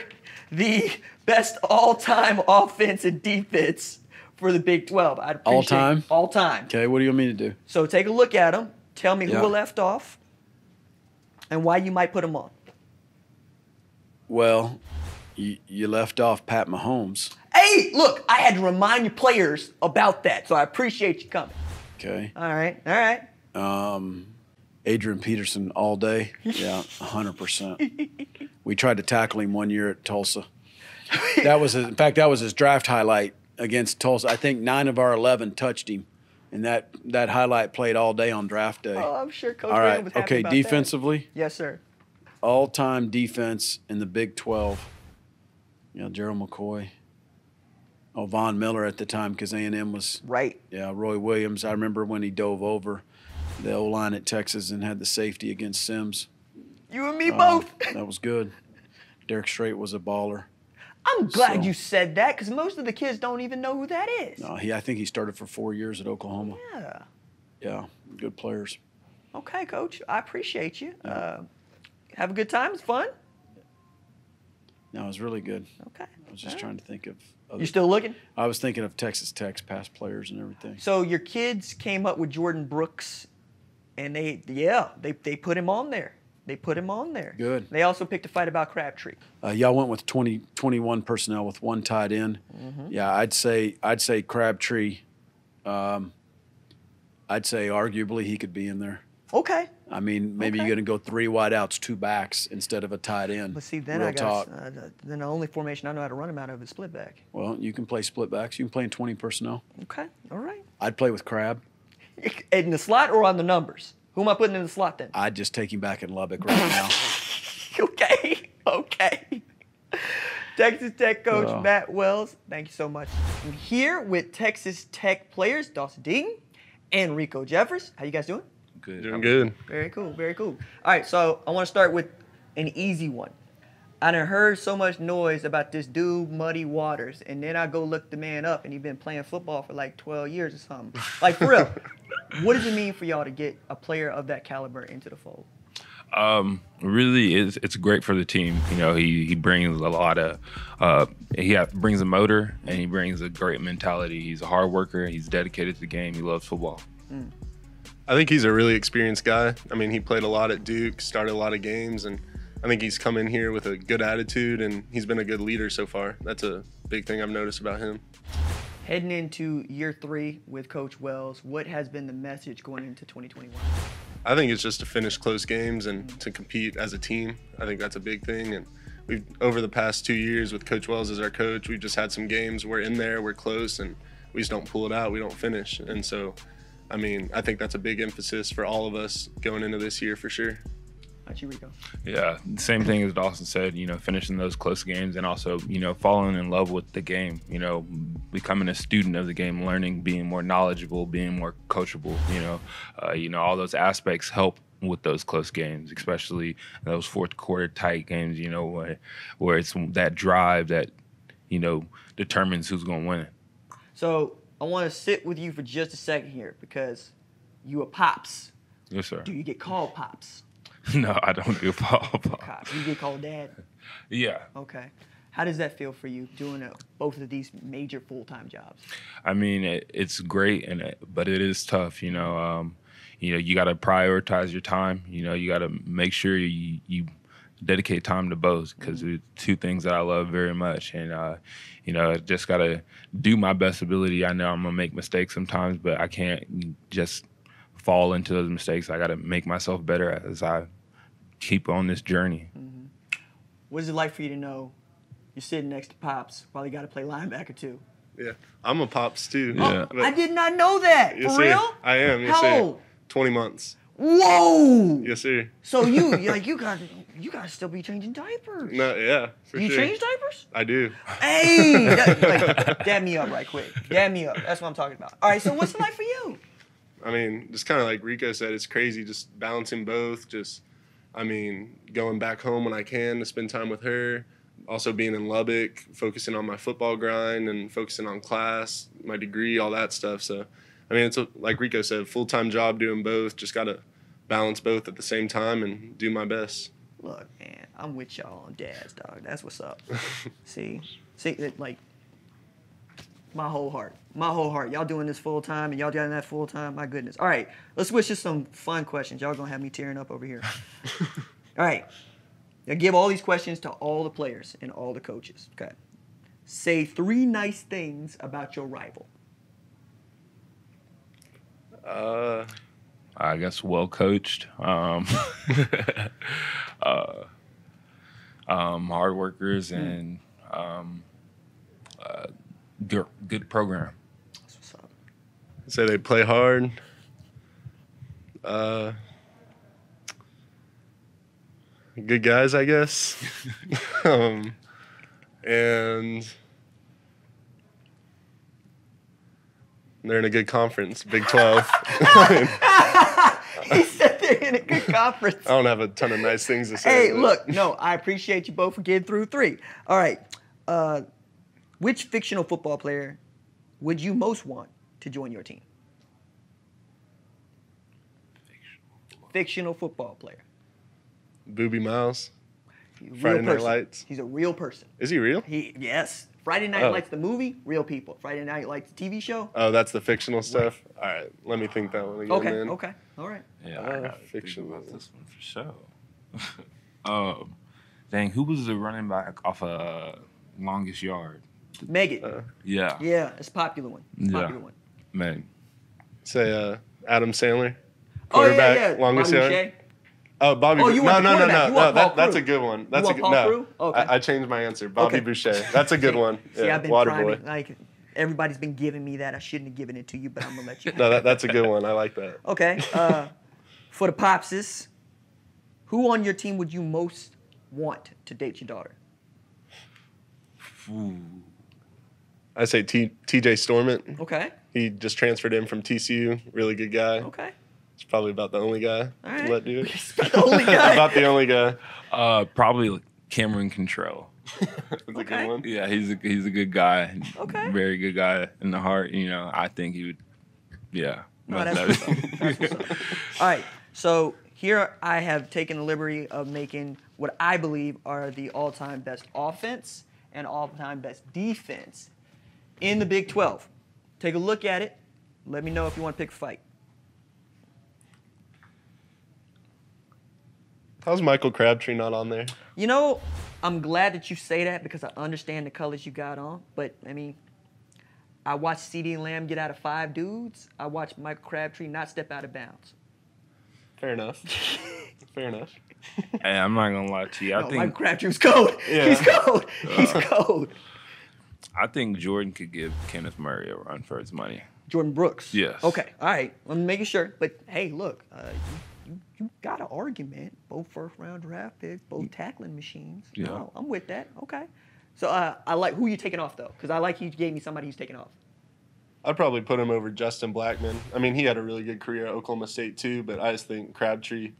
[SPEAKER 1] the best all-time offense and defense for the Big 12. I'd appreciate
[SPEAKER 11] All-time?
[SPEAKER 1] All-time.
[SPEAKER 11] Okay, what do you want me to do?
[SPEAKER 1] So take a look at them. Tell me who
[SPEAKER 11] Yeah.
[SPEAKER 1] were left off and why you might put them on.
[SPEAKER 11] Well, you left off Pat Mahomes.
[SPEAKER 1] Hey, look, I had to remind your players about that, so I appreciate you coming.
[SPEAKER 11] Okay.
[SPEAKER 1] All right.
[SPEAKER 11] Adrian Peterson all day. Yeah, 100%. We tried to tackle him one year at Tulsa. That was his draft highlight against Tulsa. I think 9 of our 11 touched him, and that highlight played all day on draft day.
[SPEAKER 1] Oh, I'm sure Coach
[SPEAKER 11] All
[SPEAKER 1] Vernon
[SPEAKER 11] right.
[SPEAKER 1] was happy
[SPEAKER 11] Okay,
[SPEAKER 1] about
[SPEAKER 11] defensively,
[SPEAKER 1] that. Yes, sir.
[SPEAKER 11] all-time defense in the Big 12. Gerald McCoy. Oh, Von Miller at the time because A&M was
[SPEAKER 1] right.
[SPEAKER 11] Yeah, Roy Williams. I remember when he dove over the O-line at Texas and had the safety against Sims.
[SPEAKER 1] You and me both.
[SPEAKER 11] That was good. Derek Strait was a baller.
[SPEAKER 1] I'm glad you said that because most of the kids don't even know who that is.
[SPEAKER 11] No, I think he started for 4 years at Oklahoma.
[SPEAKER 1] Yeah.
[SPEAKER 11] Yeah, good players.
[SPEAKER 1] Okay, Coach. I appreciate you. Have a good time. It's fun.
[SPEAKER 11] No, it was really good.
[SPEAKER 1] Okay.
[SPEAKER 11] I was just trying to think of other.
[SPEAKER 1] You still looking?
[SPEAKER 11] I was thinking of Texas Tech's past players and everything.
[SPEAKER 1] So your kids came up with Jordan Brooks, and they put him on there. They put him on there.
[SPEAKER 11] Good.
[SPEAKER 1] They also picked a fight about Crabtree.
[SPEAKER 11] Y'all went with 21 personnel with one tight end. Yeah, I'd say Crabtree. I'd say arguably he could be in there.
[SPEAKER 1] Okay.
[SPEAKER 11] I mean, maybe you're going to go 3 wideouts, 2 backs instead of a tight end.
[SPEAKER 1] But see, then
[SPEAKER 11] Real talk.
[SPEAKER 1] then the only formation I know how to run him out of is split back.
[SPEAKER 11] Well, you can play split backs. You can play in 20 personnel.
[SPEAKER 1] Okay. All right.
[SPEAKER 11] I'd play with Crab.
[SPEAKER 1] In the slot or on the numbers? Who am I putting in the slot then?
[SPEAKER 11] I'd just take him back in Lubbock right now.
[SPEAKER 1] Okay. Texas Tech coach Matt Wells, thank you so much. I'm here with Texas Tech players Dawson Deaton and Rico Jeffers. How you guys doing?
[SPEAKER 4] Good.
[SPEAKER 12] Doing good.
[SPEAKER 1] Very cool, very cool. All right, so I want to start with an easy one. I done heard so much noise about this dude, Muddy Waters, and then I go look the man up, and he's been playing football for like 12 years or something. Like, for real, what does it mean for y'all to get a player of that caliber into the fold?
[SPEAKER 13] Really, it's great for the team. You know, he brings a lot of brings a motor and he brings a great mentality. He's a hard worker. He's dedicated to the game. He loves football.
[SPEAKER 12] I think he's a really experienced guy. I mean, he played a lot at Duke, started a lot of games, and I think he's come in here with a good attitude, and he's been a good leader so far. That's a big thing I've noticed about him.
[SPEAKER 1] Heading into year 3 with Coach Wells, what has been the message going into 2021?
[SPEAKER 12] I think it's just to finish close games and to compete as a team. I think that's a big thing. And we've over the past 2 years with Coach Wells as our coach, we've just had some games we're in there, we're close, and we just don't pull it out, we don't finish. And so, I mean, I think that's a big emphasis for all of us going into this year for sure.
[SPEAKER 1] How'd you, Rico?
[SPEAKER 13] Yeah, same thing as Dawson said, you know, finishing those close games and also, you know, falling in love with the game, you know, becoming a student of the game, learning, being more knowledgeable, being more coachable, you know, all those aspects help with those close games, especially those fourth quarter tight games, you know, where it's that drive that, you know, determines who's going to win it.
[SPEAKER 1] So I want to sit with you for just a second here because you are Pops.
[SPEAKER 13] Yes, sir.
[SPEAKER 1] Do you get called Pops?
[SPEAKER 13] No, I don't do Pop.
[SPEAKER 1] You get called Dad?
[SPEAKER 13] Yeah.
[SPEAKER 1] Okay. How does that feel for you doing both of these major full-time jobs?
[SPEAKER 13] I mean, it's great, but it is tough. You know, you got to prioritize your time. You know, you got to make sure you dedicate time to both because it's 2 things that I love very much, and you know, I just got to do my best ability. I know I'm gonna make mistakes sometimes, but I can't just fall into those mistakes. I got to make myself better as I keep on this journey.
[SPEAKER 1] What is it like for you to know you're sitting next to Pops while you got to play linebacker too?
[SPEAKER 12] Yeah, I'm a Pops too.
[SPEAKER 13] Yeah.
[SPEAKER 1] Oh, I did not know that.
[SPEAKER 12] Yes,
[SPEAKER 1] For
[SPEAKER 12] sir.
[SPEAKER 1] real?
[SPEAKER 12] I am. Yes,
[SPEAKER 1] How
[SPEAKER 12] sir.
[SPEAKER 1] old?
[SPEAKER 12] 20 months.
[SPEAKER 1] Whoa!
[SPEAKER 12] Yes, sir.
[SPEAKER 1] So you got to still be changing diapers.
[SPEAKER 12] No, yeah, for
[SPEAKER 1] You
[SPEAKER 12] sure.
[SPEAKER 1] change diapers?
[SPEAKER 12] I do.
[SPEAKER 1] Hey, dab me up right quick. Dab me up. That's what I'm talking about. All right. So what's it like for you?
[SPEAKER 12] I mean, just kind of like Rico said, it's crazy just balancing both. Just, I mean, going back home when I can to spend time with her. Also being in Lubbock, focusing on my football grind and focusing on class, my degree, all that stuff. So, I mean, it's like Rico said, full-time job doing both. Just got to balance both at the same time and do my best.
[SPEAKER 1] Look, man, I'm with y'all on dads, dog. That's what's up. See, like, my whole heart. Y'all doing this full time and y'all doing that full time. My goodness. All right, let's switch to some fun questions. Y'all gonna have me tearing up over here. All right, now give all these questions to all the players and all the coaches. Okay. Say 3 nice things about your rival.
[SPEAKER 13] I guess well coached, hard workers, and good program.
[SPEAKER 1] That's what's up.
[SPEAKER 12] Say they play hard. Good guys, I guess. And they're in a good conference, Big 12.
[SPEAKER 1] He said They're in a good conference.
[SPEAKER 12] I don't have a ton of nice things to say.
[SPEAKER 1] Hey, look, no, I appreciate you both for getting through 3. All right. Which fictional football player would you most want to join your team? Fictional football player.
[SPEAKER 12] Booby Miles.
[SPEAKER 1] Friday
[SPEAKER 12] Night Lights.
[SPEAKER 1] He's a real person.
[SPEAKER 12] Is he real?
[SPEAKER 1] Yes. Friday Night Lights, the movie, real people. Friday Night Lights, the TV show.
[SPEAKER 12] Oh, that's the fictional stuff? All right, let me think that one again.
[SPEAKER 1] Okay, all right.
[SPEAKER 13] Yeah, I gotta
[SPEAKER 12] fictional.
[SPEAKER 13] think about this one for sure. Dang, who was the running back off Longest Yard?
[SPEAKER 1] Megan.
[SPEAKER 13] Yeah.
[SPEAKER 1] Yeah, it's a popular one. Popular one.
[SPEAKER 13] Man.
[SPEAKER 12] Say Adam Sandler.
[SPEAKER 1] Oh,
[SPEAKER 12] Quarterback, Longest
[SPEAKER 1] Bobby
[SPEAKER 12] Yard.
[SPEAKER 1] Boucher?
[SPEAKER 12] Oh, Bobby.
[SPEAKER 1] Oh, you want the quarterback. You want Paul
[SPEAKER 12] That's
[SPEAKER 1] Crew.
[SPEAKER 12] a good one. That's
[SPEAKER 1] You
[SPEAKER 12] a
[SPEAKER 1] want
[SPEAKER 12] good.
[SPEAKER 1] Paul
[SPEAKER 12] No,
[SPEAKER 1] Crew? Okay.
[SPEAKER 12] I changed my answer. Bobby
[SPEAKER 1] Okay.
[SPEAKER 12] Boucher. That's a good one.
[SPEAKER 1] See, I've been
[SPEAKER 12] Waterboy.
[SPEAKER 1] like everybody's been giving me that. I shouldn't have given it to you, but I'm gonna let you.
[SPEAKER 12] No, that's a good one. I like that.
[SPEAKER 1] Okay. For the popses, who on your team would you most want to date your daughter?
[SPEAKER 13] Ooh.
[SPEAKER 12] I say TJ Stormont.
[SPEAKER 1] Okay.
[SPEAKER 12] He just transferred in from TCU. Really good guy.
[SPEAKER 1] Okay.
[SPEAKER 12] He's probably about the only guy
[SPEAKER 1] All right.
[SPEAKER 12] to let do it.
[SPEAKER 1] The only guy.
[SPEAKER 12] About the only guy.
[SPEAKER 13] Probably Cameron Contrell.
[SPEAKER 12] That's a good one.
[SPEAKER 13] Yeah, he's a good guy.
[SPEAKER 1] Okay.
[SPEAKER 13] Very good guy in the heart. You know, I think he would. Yeah.
[SPEAKER 1] No, that's what's up. That's what's up. All right. So here I have taken the liberty of making what I believe are the all-time best offense and all-time best defense in the Big 12. Take a look at it. Let me know if you want to pick a fight.
[SPEAKER 12] How's Michael Crabtree not on there?
[SPEAKER 1] You know, I'm glad that you say that because I understand the colors you got on. But, I mean, I watched CeeDee Lamb get out of 5 dudes. I watched Michael Crabtree not step out of bounds.
[SPEAKER 12] Fair enough. Fair enough.
[SPEAKER 13] Hey, I'm not gonna lie to you. I think
[SPEAKER 1] Michael Crabtree's cold.
[SPEAKER 12] Yeah.
[SPEAKER 1] He's cold. He's cold.
[SPEAKER 13] I think Jordan could give Kenneth Murray a run for his money.
[SPEAKER 1] Jordan Brooks.
[SPEAKER 13] Yes.
[SPEAKER 1] Okay. All right. I'm making sure. But hey, look, you got an argument. Both first-round draft picks, both tackling machines.
[SPEAKER 13] Yeah.
[SPEAKER 1] No, I'm with that. Okay. So I like who you taking off though, because I like you gave me somebody who's taking off.
[SPEAKER 12] I'd probably put him over Justin Blackman. I mean, he had a really good career at Oklahoma State too, but I just think Crabtree,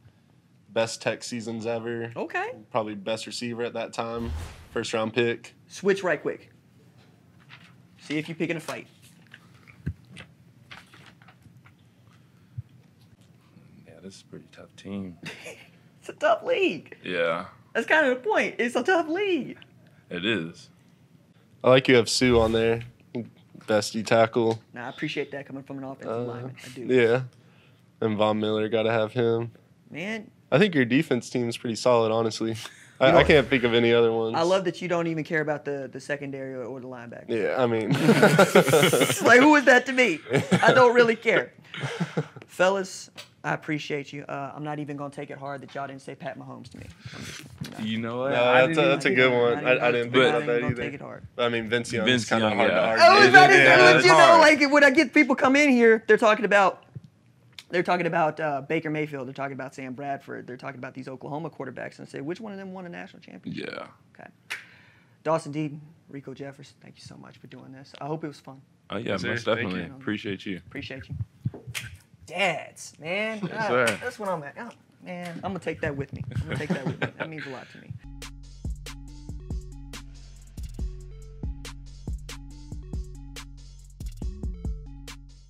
[SPEAKER 12] best tech seasons ever.
[SPEAKER 1] Okay.
[SPEAKER 12] Probably best receiver at that time. First round pick.
[SPEAKER 1] Switch right quick. See if you're picking a fight.
[SPEAKER 13] Yeah, this is a pretty tough team.
[SPEAKER 1] It's a tough league.
[SPEAKER 13] Yeah,
[SPEAKER 1] That's kind of the point. It's a tough league.
[SPEAKER 13] it is.
[SPEAKER 12] I like you have Sue on there. Best D tackle.
[SPEAKER 1] Now, I appreciate that coming from an offensive lineman. I do.
[SPEAKER 12] Yeah. And Von Miller, got to have him.
[SPEAKER 1] Man,
[SPEAKER 12] I think your defense team is pretty solid, honestly. I can't think of any other ones.
[SPEAKER 1] I love that you don't even care about the secondary or the linebacker.
[SPEAKER 12] Yeah, I mean.
[SPEAKER 1] It's like, who is that to me? I don't really care. Fellas, I appreciate you. I'm not even going to take it hard that y'all didn't say Pat Mahomes to me.
[SPEAKER 13] You know what?
[SPEAKER 12] No, that's a good one. I didn't think about that
[SPEAKER 1] Take it
[SPEAKER 12] either.
[SPEAKER 1] hard.
[SPEAKER 12] I mean, Vince Young is
[SPEAKER 13] Vince
[SPEAKER 12] kind of
[SPEAKER 13] Young,
[SPEAKER 12] hard
[SPEAKER 13] yeah.
[SPEAKER 12] to argue.
[SPEAKER 1] Oh, is that
[SPEAKER 12] Yeah,
[SPEAKER 1] you
[SPEAKER 12] it's
[SPEAKER 1] know,
[SPEAKER 12] hard.
[SPEAKER 1] like when I get people come in here, they're talking about Baker Mayfield. They're talking about Sam Bradford. They're talking about these Oklahoma quarterbacks and say, which one of them won a national championship?
[SPEAKER 13] Yeah.
[SPEAKER 1] Okay. Dawson Deaton, Rico Jeffers, thank you so much for doing this. I hope it was fun.
[SPEAKER 13] Oh yeah,
[SPEAKER 12] Yes, sir.
[SPEAKER 13] most
[SPEAKER 12] Thank
[SPEAKER 13] definitely.
[SPEAKER 1] you.
[SPEAKER 13] Appreciate you.
[SPEAKER 1] Appreciate you. Dads, man.
[SPEAKER 13] Yes, sir.
[SPEAKER 1] That's what I'm at. Oh, man, I'm going to take that with me. That means a lot to me.